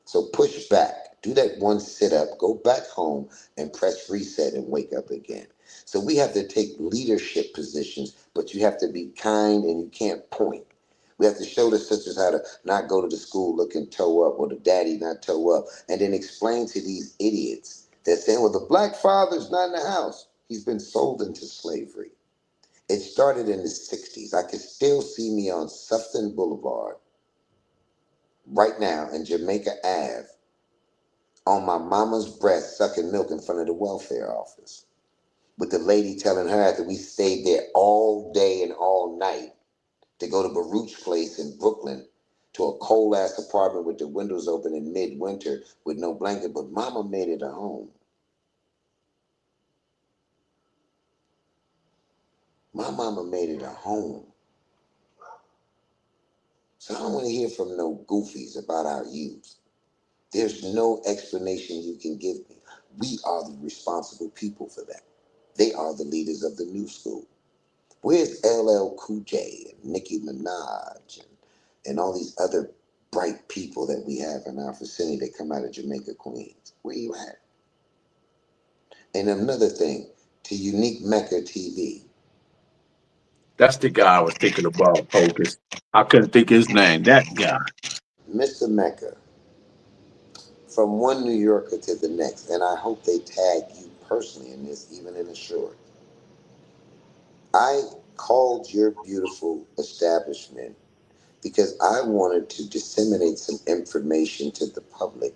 So push back. Do that one sit up. Go back home and press reset and wake up again." So we have to take leadership positions, but you have to be kind and you can't point. We have to show the sisters how to not go to the school looking toe up, or the daddy not toe up, and then explain to these idiots that saying, "Well, the black father's not in the house. He's been sold into slavery." It started in the 60s. I can still see me on Sufton Boulevard right now in Jamaica Ave on my mama's breast sucking milk in front of the welfare office, with the lady telling her after we stayed there all day and all night to go to Baruch's place in Brooklyn, to a cold ass apartment with the windows open in midwinter with no blanket, but mama made it a home. My mama made it a home. So I don't want to hear from no goofies about our youth. There's no explanation you can give me. We are the responsible people for that. They are the leaders of the new school. Where's LL Cool J and Nicki Minaj and all these other bright people that we have in our vicinity that come out of Jamaica, Queens? Where you at? And another thing, to Unique Mecca TV, That's the guy I was thinking about, Focus. I couldn't think his name. That guy. Mr. Mecca, from one New Yorker to the next, and I hope they tag you personally in this, even in a short. I called your beautiful establishment because I wanted to disseminate some information to the public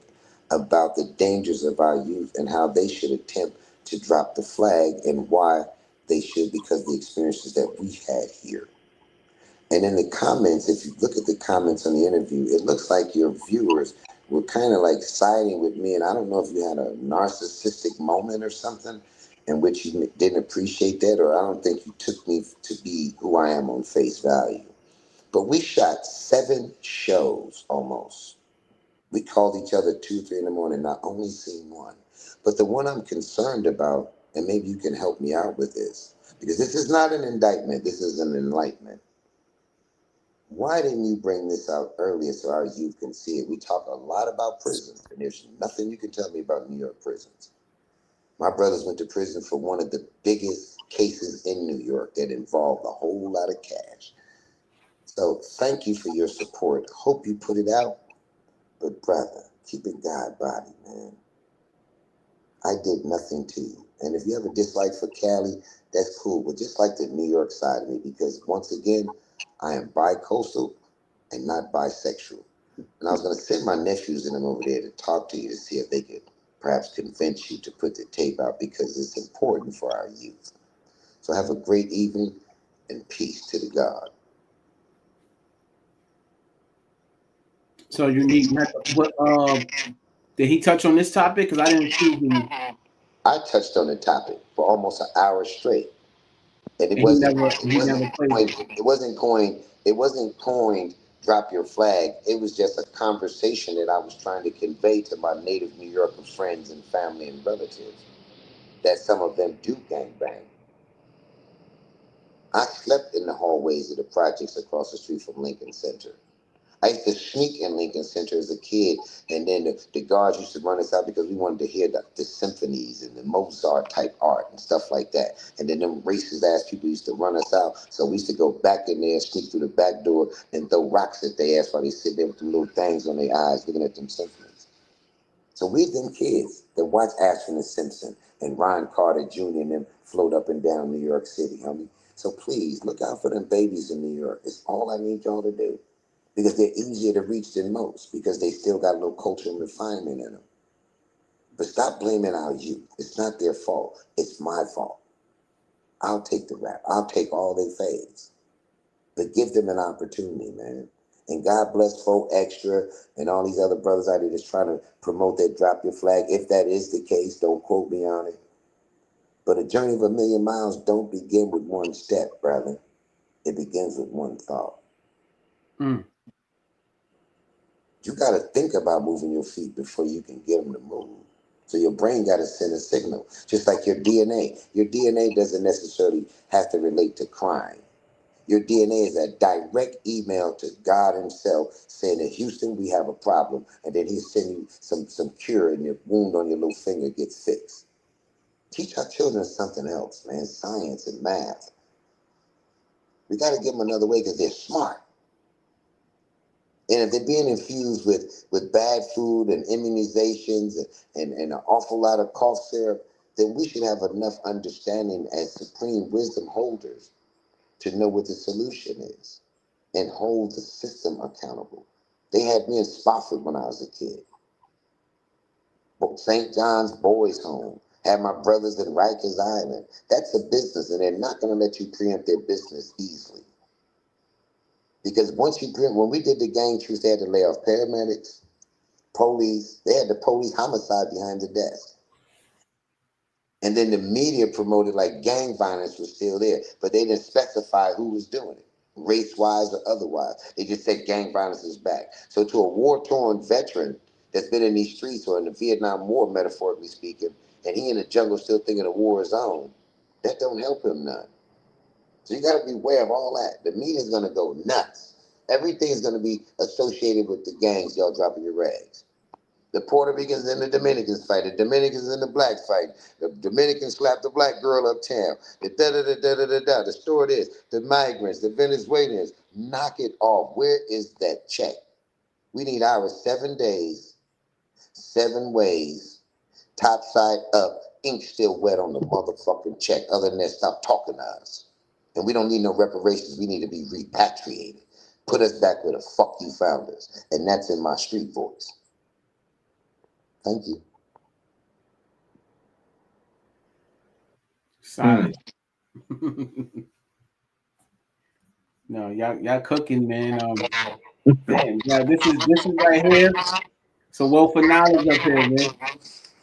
about the dangers of our youth and how they should attempt to drop the flag and why they should because of the experiences that we had here. And in the comments, if you look at the comments on the interview, it looks like your viewers were kind of like siding with me. And I don't know if you had a narcissistic moment or something in which you didn't appreciate that, or I don't think you took me to be who I am on face value. But we shot 7 shows almost. We called each other 2, 3 in the morning, not only seen one. But the one I'm concerned about, and maybe you can help me out with this, because this is not an indictment, this is an enlightenment. Why didn't you bring this out earlier so our youth can see it? We talk a lot about prisons, and there's nothing you can tell me about New York prisons. My brothers went to prison for one of the biggest cases in New York that involved a whole lot of cash. So thank you for your support. Hope you put it out. But brother, keep it God body, man. I did nothing to you. And if you have a dislike for Cali, that's cool. But just like the New York side of me, because once again, I am bi-coastal and not bisexual. And I was going to send my nephews and them over there to talk to you to see if they could perhaps convince you to put the tape out because it's important for our youth. So have a great evening and peace to the God. So you need what? Did he touch on this topic? Because I didn't see him, I touched on the topic for almost an hour straight. And it and he wasn't never it wasn't played coined it. it wasn't coined drop your flag. It was just a conversation that I was trying to convey to my native New Yorker friends and family and relatives that some of them do gangbang. I slept in the hallways of the projects across the street from Lincoln Center. I used to sneak in Lincoln Center as a kid, and then the guards used to run us out because we wanted to hear the symphonies and the Mozart type art and stuff like that. And then them racist ass people used to run us out, so we used to go back in there, sneak through the back door, and throw rocks at their ass while they sit there with them little things on their eyes looking at them symphonies. So we them kids that watch Ashton and Simpson and Ron Carter Jr. and them float up and down New York City, homie. So please look out for them babies in New York. It's all I need y'all to do because they're easier to reach than most because they still got a little culture and refinement in them. But stop blaming our youth. It's not their fault. It's my fault. I'll take the rap. I'll take all they faves. But give them an opportunity, man. And God bless Folk Extra and all these other brothers out there that's trying to promote that drop your flag. If that is the case, don't quote me on it. But a journey of 1,000,000 miles don't begin with one step, brother. It begins with one thought. Mm. You got to think about moving your feet before you can get them to move. So your brain got to send a signal, just like your DNA. Your DNA doesn't necessarily have to relate to crime. Your DNA is a direct email to God himself saying that Houston, we have a problem. And then he'll send you some cure and your wound on your little finger gets fixed. Teach our children something else, man, science and math. We got to give them another way because they're smart. And if they're being infused with bad food and immunizations and an awful lot of cough syrup, then we should have enough understanding as supreme wisdom holders to know what the solution is and hold the system accountable. They had me in Spofford when I was a kid. St. John's Boys Home. Had my brothers in Rikers Island. That's a business, and they're not going to let you preempt their business easily. Because once you preempt, when we did the gang truce, they had to lay off paramedics, police. They had the police homicide behind the desk. And then the media promoted like gang violence was still there, but they didn't specify who was doing it, race-wise or otherwise. They just said gang violence is back. So to a war-torn veteran that's been in these streets or in the Vietnam War, metaphorically speaking, and he in the jungle still thinking the war is on, that don't help him none. So you got to be aware of all that. The media's going to go nuts. Everything's going to be associated with the gangs y'all dropping your rags. The Puerto Ricans and the Dominicans fight. The Dominicans and the blacks fight. The Dominicans slap the black girl uptown. The da-da-da-da-da-da-da. The store this. The migrants, the Venezuelans. Knock it off. Where is that check? We need ours 7 days, 7 ways, top side up, ink still wet on the motherfucking check. Other than that, stop talking to us. And we don't need no reparations. We need to be repatriated. Put us back where the fuck you found us. And that's in my street voice. Thank you. Solid. No, y'all cooking, man. Damn, yeah, this is right here. So wealth of knowledge up here, man.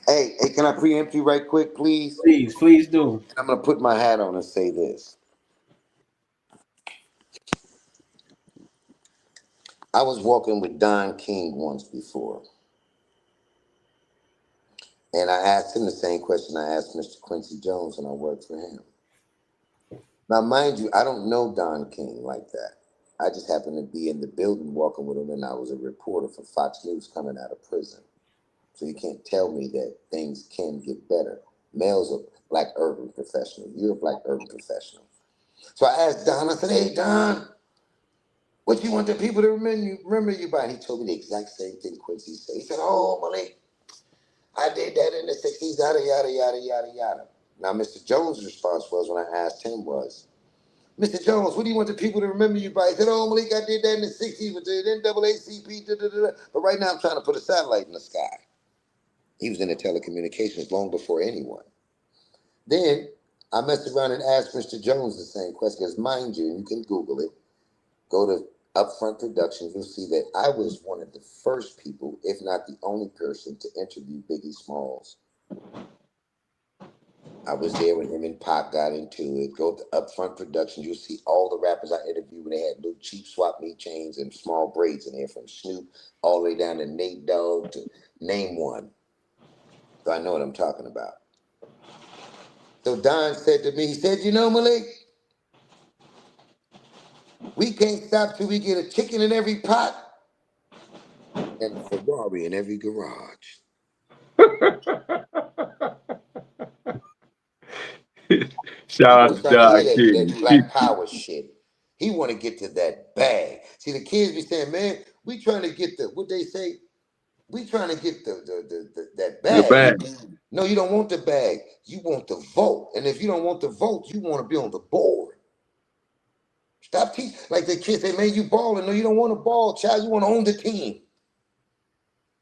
Hey, can I preempt you right quick, please? Please do. I'm gonna put my hat on and say this. I was walking with Don King once before, and I asked him the same question I asked Mr. Quincy Jones when I worked for him. Now, mind you, I don't know Don King like that. I just happened to be in the building walking with him, and I was a reporter for Fox News coming out of prison. So you can't tell me that things can get better. Mel's a black urban professional. You're a black urban professional. So I asked Don, I said, hey, Don, what you want the people to remember you by? And he told me the exact same thing Quincy said. He said, oh, Malik, I did that in the 60s, yada, yada, yada, yada, yada. Now, Mr. Jones' response was, when I asked him was, Mr. Jones, what do you want the people to remember you by? He said, oh, Malik, I did that in the 60s with the NAACP, da, da, da, da. But right now I'm trying to put a satellite in the sky. He was in the telecommunications long before anyone. Then I messed around and asked Mr. Jones the same question, because mind you, you can Google it, go to Upfront Productions, you'll see that I was one of the first people, if not the only person, to interview Biggie Smalls. I was there when him and Pac got into it. Go to Upfront Productions, you'll see all the rappers I interviewed when they had little cheap swap meet chains and small braids in there, from Snoop all the way down to Nate Dogg to name one. So I know what I'm talking about. So Don said to me, he said, you know, Malik, we can't stop till we get a chicken in every pot and a Ferrari in every garage. Shout He out gonna to start to hear Don that King. black power shit. He want to get to that bag. See, the kids be saying, man, we trying to get the, what they say, we trying to get that The bag. band. No, you don't want the bag. You want the vote. And if you don't want the vote, you want to be on the board. Stop teaching. Like the kids say, man, you balling. No, you don't want to ball, child. You want to own the team.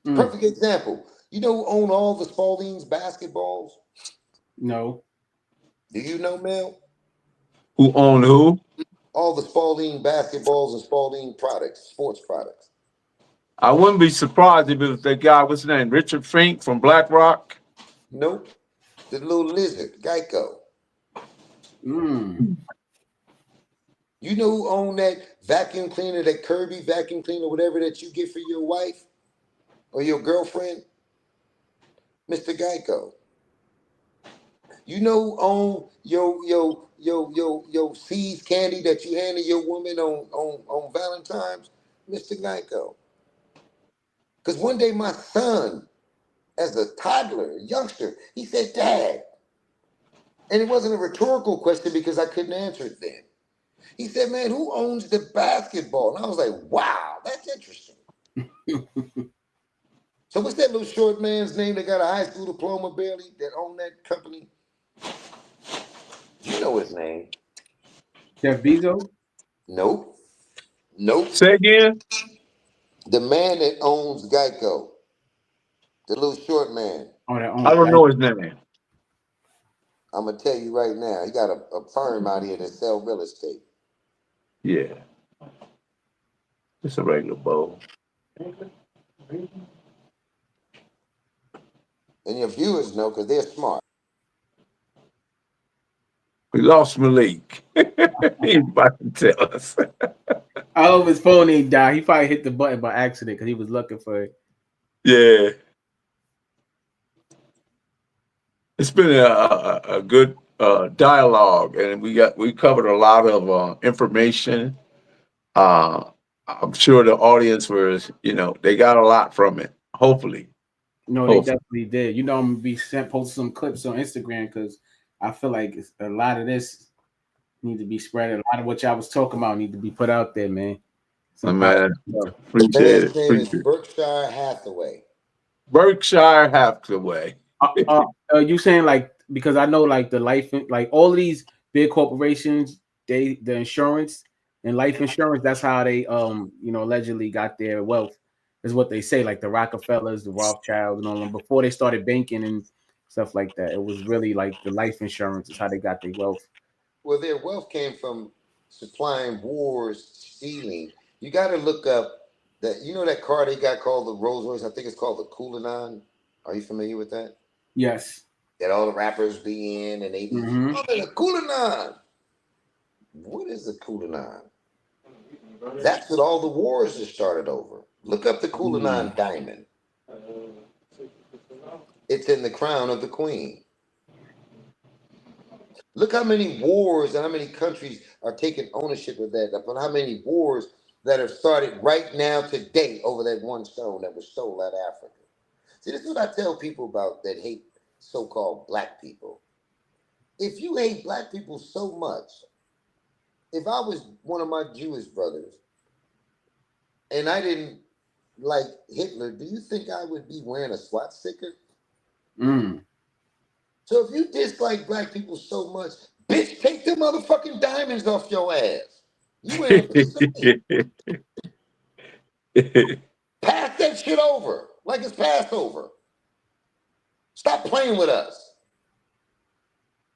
Perfect example. You know who own all the Spalding's basketballs? No. Do you know, Mel? Who owned who? All the Spalding basketballs and Spalding products, sports products. I wouldn't be surprised if it was that guy, what's his name? Richard Fink from BlackRock? Nope. The little lizard, Geico. You know who owned that vacuum cleaner, that Kirby vacuum cleaner, whatever that you get for your wife or your girlfriend? Mr. Geico. You know who own your Seeds candy that you hand to your woman on Valentine's? Mr. Geico. Because one day my son, as a toddler, a youngster, he said, Dad, and it wasn't a rhetorical question because I couldn't answer it then. He said, man, who owns the basketball? And I was like, wow, that's interesting. So what's that little short man's name that got a high school diploma barely that owned that company? You know his name. Jeff Bezos? Nope. Nope. Say again? The man that owns Geico. The little short man. Oh, that I owns don't that. know his name. I'm going to tell you right now. He got a firm out here that sell real estate. Yeah. It's a regular bowl. And your viewers know because they're smart. We lost Malik. He's about to tell us. I hope his phone ain't died. He probably hit the button by accident because he was looking for it. Yeah. It's been a good dialogue, and we covered a lot of information. I'm sure the audience was, they got a lot from it. Hopefully. No, they Hopefully. definitely did. You know, I'm gonna be posting some clips on Instagram because I feel like a lot of this need to be spread. A lot of what y'all was talking about need to be put out there, man. Some powerful Man, stuff. The appreciate man's it. name is Appreciate it. Berkshire Hathaway. Berkshire Hathaway. You saying like because I know like the life like all of these big corporations the insurance and life insurance. That's how they allegedly got their wealth. Is what they say. Like the Rockefellers, the Rothschilds, and all them before they started banking and stuff like that. It was really like the life insurance is how they got their wealth. Well, their wealth came from supplying wars, stealing. You got to look up that. You know that car they got called the Rolls Royce. I think it's called the Cullinan. Are you familiar with that? Yes. That all the rappers be in, and they be Mm-hmm. oh, the Cullinan. What is the Cullinan? That's what all the wars have started over. Look up the Cullinan diamond. It's in the crown of the queen. Look how many wars and how many countries are taking ownership of that. Upon how many wars that have started right now today over that one stone that was stole out of Africa. See, this is what I tell people about that hate so-called black people. If you hate black people so much, if I was one of my Jewish brothers and I didn't like Hitler, do you think I would be wearing a swastika? Mm. So if you dislike black people so much, bitch, take the motherfucking diamonds off your ass. You ain't pass that shit over like it's Passover. Stop playing with us.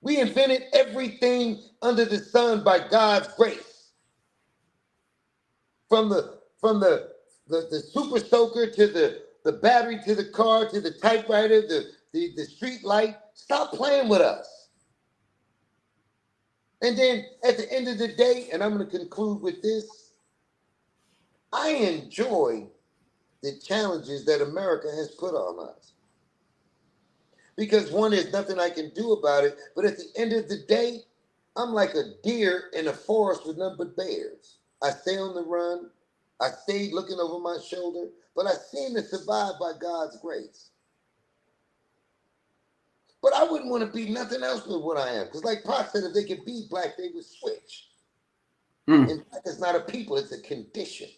We invented everything under the sun by God's grace. From the super soaker to the battery to the car to the typewriter, the street light. Stop playing with us. And then at the end of the day, and I'm going to conclude with this, I enjoy the challenges that America has put on us. Because one, there's nothing I can do about it, but at the end of the day, I'm like a deer in a forest with nothing but bears. I stay on the run, I stay looking over my shoulder, but I seem to survive by God's grace. But I wouldn't want to be nothing else but what I am. Because like Pac said, if they could be black, they would switch. Mm. And black is not a people, it's a condition.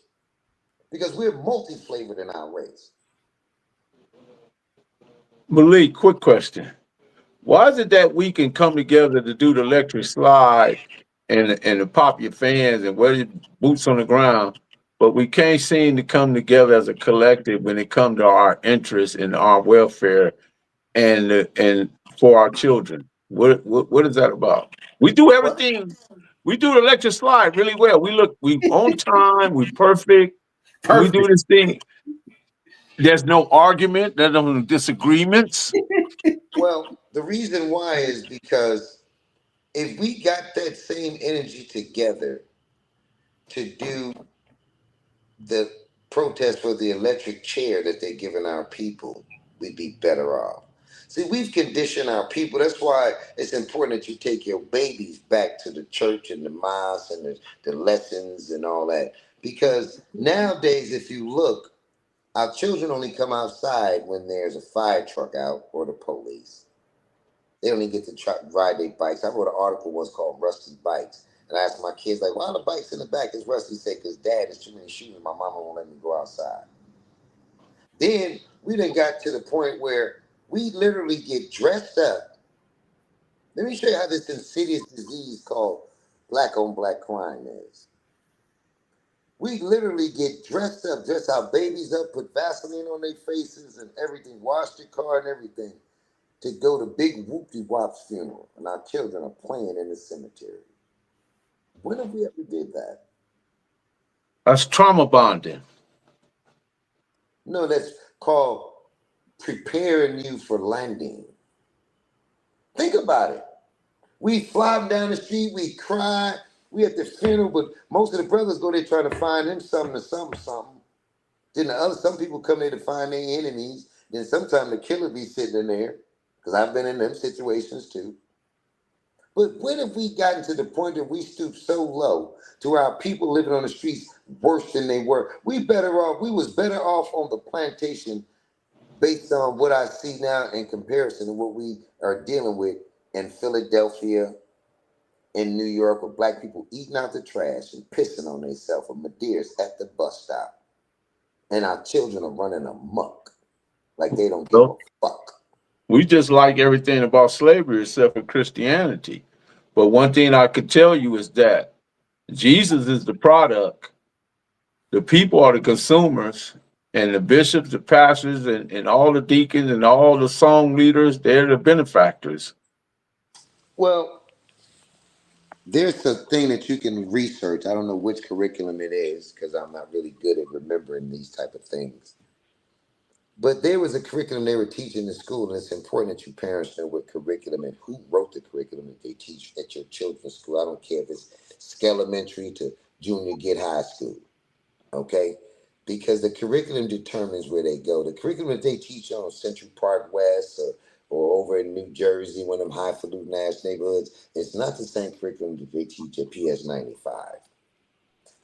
Because we're multi-flavored in our race. Malik, quick question. Why is it that we can come together to do the electric slide and to pop your fans and wear your boots on the ground, but we can't seem to come together as a collective when it comes to our interests and our welfare and for our children? What is that about? We do Well, everything. We do the electric slide really well. We on time. We perfect. We do Perfect. this thing. There's no argument. There's no disagreements. well, the reason why is because if we got that same energy together to do the protest for the electric chair that they're giving our people, we'd be better off. See, we've conditioned our people. That's why it's important that you take your babies back to the church and the mosque and the lessons and all that. Because nowadays, if you look, our children only come outside when there's a fire truck out or the police. They don't even get to ride their bikes. I wrote an article once called Rusty Bikes. And I asked my kids, like, why are the bikes in the back? It's Rusty said, because dad, there's too many shootings. My mama won't let me go outside. Then we done got to the point where we literally get dressed up. Let me show you how this insidious disease called black on black crime is. We literally get dressed up, dress our babies up, put Vaseline on their faces and everything, wash the car and everything, to go to big whoop-de-wop's funeral, and our children are playing in the cemetery. When have we ever did that? That's trauma bonding. No, that's called preparing you for landing. Think about it. We fly them down the street, we cry, we at the funeral, but most of the brothers go there trying to find him something or something. Then some people come there to find their enemies. Then sometimes the killer be sitting in there, because I've been in them situations too. But when have we gotten to the point that we stoop so low to where our people living on the streets worse than they were? We was better off on the plantation based on what I see now in comparison to what we are dealing with in Philadelphia, in New York, with black people eating out the trash and pissing on themselves, or Madeiras at the bus stop. And our children are running amok like they don't give a So fuck. we just like everything about slavery except for Christianity. But one thing I could tell you is that Jesus is the product, the people are the consumers, and the bishops, the pastors, and all the deacons and all the song leaders, they're the benefactors. Well, there's a thing that you can research. I don't know which curriculum it is because I'm not really good at remembering these type of things. But there was a curriculum they were teaching in school, and it's important that you parents know what curriculum and who wrote the curriculum that they teach at your children's school. I don't care if it's elementary to junior get high school, okay? Because the curriculum determines where they go. The curriculum that they teach on Central Park West or over in New Jersey, one of them highfalutin ass neighborhoods, it's not the same curriculum that they teach at PS 95.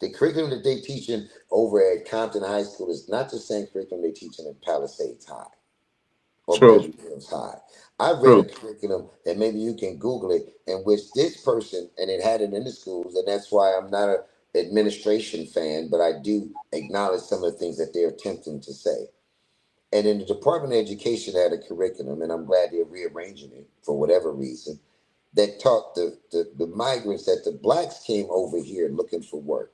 The curriculum that they teaching over at Compton High School is not the same curriculum they teaching in Palisades High or True, Beverly Hills High. I read a true. curriculum that maybe you can Google it, in which this person, and it had it in the schools, and that's why I'm not a administration fan, but I do acknowledge some of the things that they're attempting to say. And in the Department of Education had a curriculum, and I'm glad they're rearranging it for whatever reason, that taught the migrants that the blacks came over here looking for work.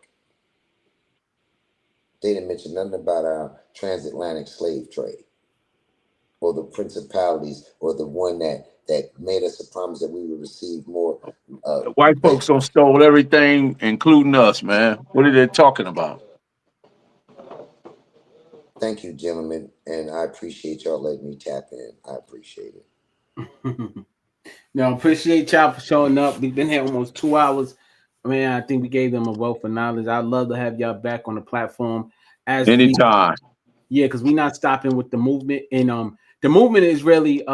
They didn't mention nothing about our transatlantic slave trade or the principalities or the one that made us a promise that we would receive more. Uh, The white folks don't stole everything, including us, man. What are they talking about? Thank you, gentlemen, and I appreciate y'all letting me tap in. I appreciate it. No, appreciate y'all for showing up. We've been here almost 2 hours. I mean, I think we gave them a wealth of knowledge. I'd love to have y'all back on the platform as we, Anytime. yeah, because we're not stopping with the movement. And the movement is really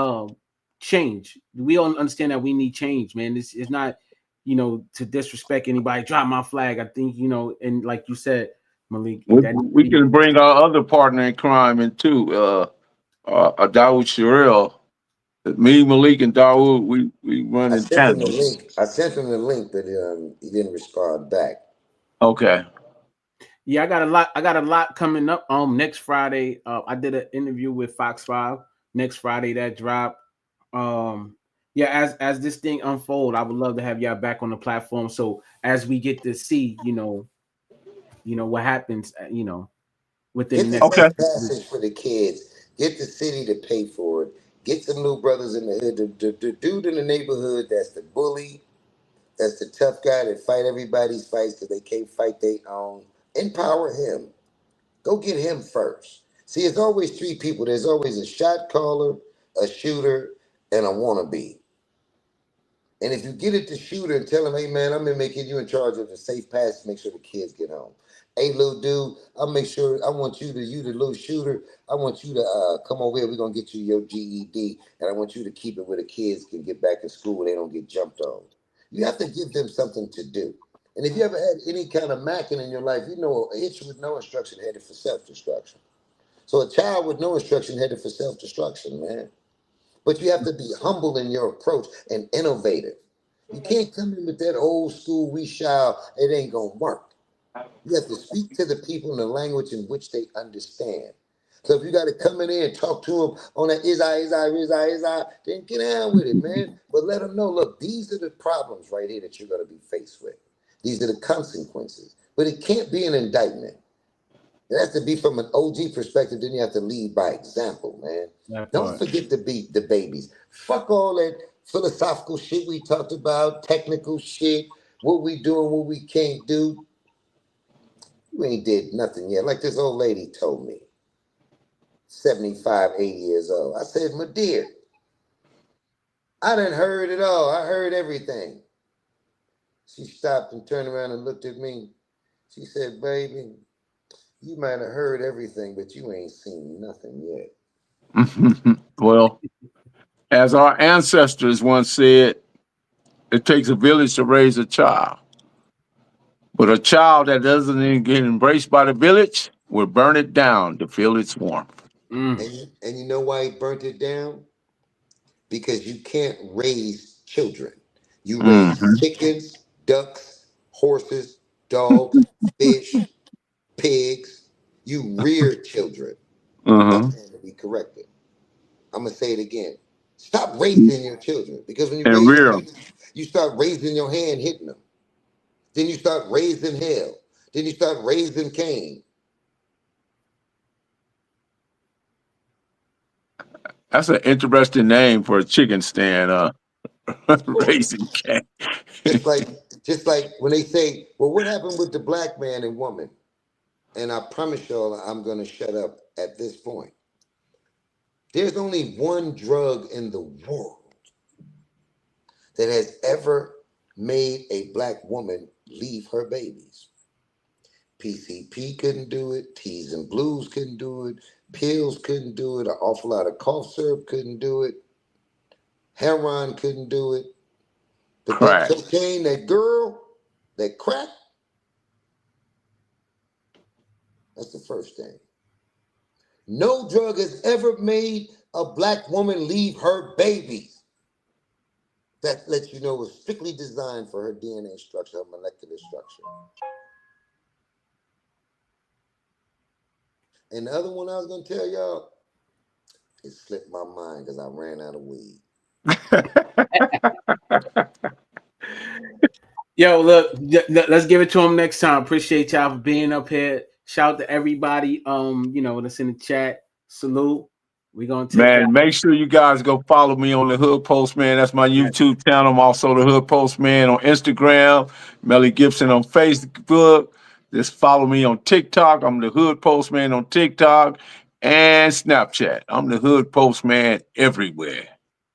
change. We all understand that we need change, man. It's not, to disrespect anybody, drop my flag. I think, and like you said, Malik, that We can bring our other partner in crime in too, Dawood Sherrill. Me, Malik, and Dawood, we run I in sent him the tandem. link. I sent him the link, but he didn't respond back. Okay. Yeah, I got a lot coming up. Next Friday, I did an interview with Fox 5. Next Friday that drop. Yeah, as this thing unfold, I would love to have y'all back on the platform. So as we get to see, what happens, within Get the the next Okay. safe 6 weeks. passage for the kids. Get the city to pay for it. Get some new brothers in the hood. The dude in the neighborhood that's the bully, that's the tough guy that fight everybody's fights because they can't fight their own. Empower him. Go get him first. See, it's always three people. There's always a shot caller, a shooter, and a wannabe. And if you get at the shooter and tell him, hey man, I'm gonna make it you in charge of the safe pass to make sure the kids get home. Hey little dude, I'll make sure I want you the little shooter, I want you to come over here, we're gonna get you your GED, and I want you to keep it where the kids can get back in school and they don't get jumped on. You have to give them something to do. And if you ever had any kind of macking in your life, you know a hitch with no instruction headed for self-destruction. So a child with no instruction headed for self-destruction, man. But you have to be humble in your approach and innovative. You can't come in with that old school we shall, it ain't gonna work. You have to speak to the people in the language in which they understand. So if you got to come in there and talk to them on that is I, then get down with it, man. But let them know, look, these are the problems right here that you're going to be faced with. These are the consequences. But it can't be an indictment. It has to be from an OG perspective. Then you have to lead by example, man. That Don't part. forget to beat the babies. Fuck all that philosophical shit we talked about, technical shit, what we doing, what we can't do. You ain't did nothing yet. Like this old lady told me, 75, 80 years old. I said, my dear, I done heard it all. I heard everything. She stopped and turned around and looked at me. She said, baby, you might have heard everything, but you ain't seen nothing yet. Well, as our ancestors once said, it takes a village to raise a child. But a child that doesn't even get embraced by the village will burn it down to feel its warmth. Mm. And you know why he burnt it down? Because you can't raise children. You raise Mm-hmm. chickens, ducks, horses, dogs, fish, pigs. You rear children. Uh-huh. That man to be corrected. I'm gonna say it again. Stop raising your children, because when you And raise your real. children, you start raising your hand, hitting them. Then you start raising hell. Then you start raising Cain. That's an interesting name for a chicken stand, Raising Cat. Just like, just like when they say, "Well, what happened with the black man and woman?" And I promise y'all, I'm gonna shut up at this point. There's only one drug in the world that has ever made a black woman leave her babies. PCP couldn't do it. Teas and blues couldn't do it. Pills couldn't do it. An awful lot of cough syrup couldn't do it. Heroin couldn't do it. But that Crack. cocaine, that girl, that crack, that's the first thing. No drug has ever made a black woman leave her babies. That lets you know it was strictly designed for her DNA structure, her molecular structure. And the other one I was going to tell y'all, it slipped my mind because I ran out of weed. Yo, look, let's give it to him next time. Appreciate y'all for being up here. Shout out to everybody, that's in the chat. Salute. We're gonna take Man, make sure you guys go follow me on the Hood Postman. That's my YouTube channel. I'm also the Hood Postman on Instagram. Melly Gibson on Facebook. Just follow me on TikTok. I'm the Hood Postman on TikTok and Snapchat. I'm the Hood Postman everywhere.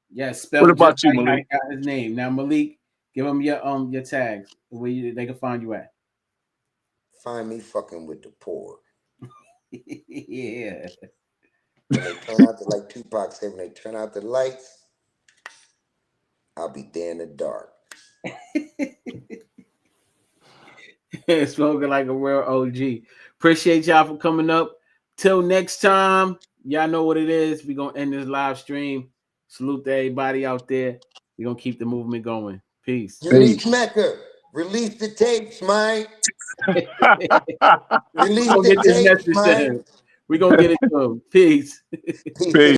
Yes, What spelled just about you, like Malik? I got his name. Now, Malik, give him your tags where they can find you at. Find me fucking with the poor. Yeah. When they turn out the, like Tupac said, when they turn out the lights, I'll be there in the dark. Spoken like a real OG. Appreciate y'all for coming up. Till next time, y'all know what it is. We're gonna end this live stream. Salute to everybody out there. We're gonna keep the movement going. Peace. Unique Mecca, release the tapes, man. We're Release gonna the get this tapes, message to man. him. We're gonna get it to him. Peace. Peace. Peace.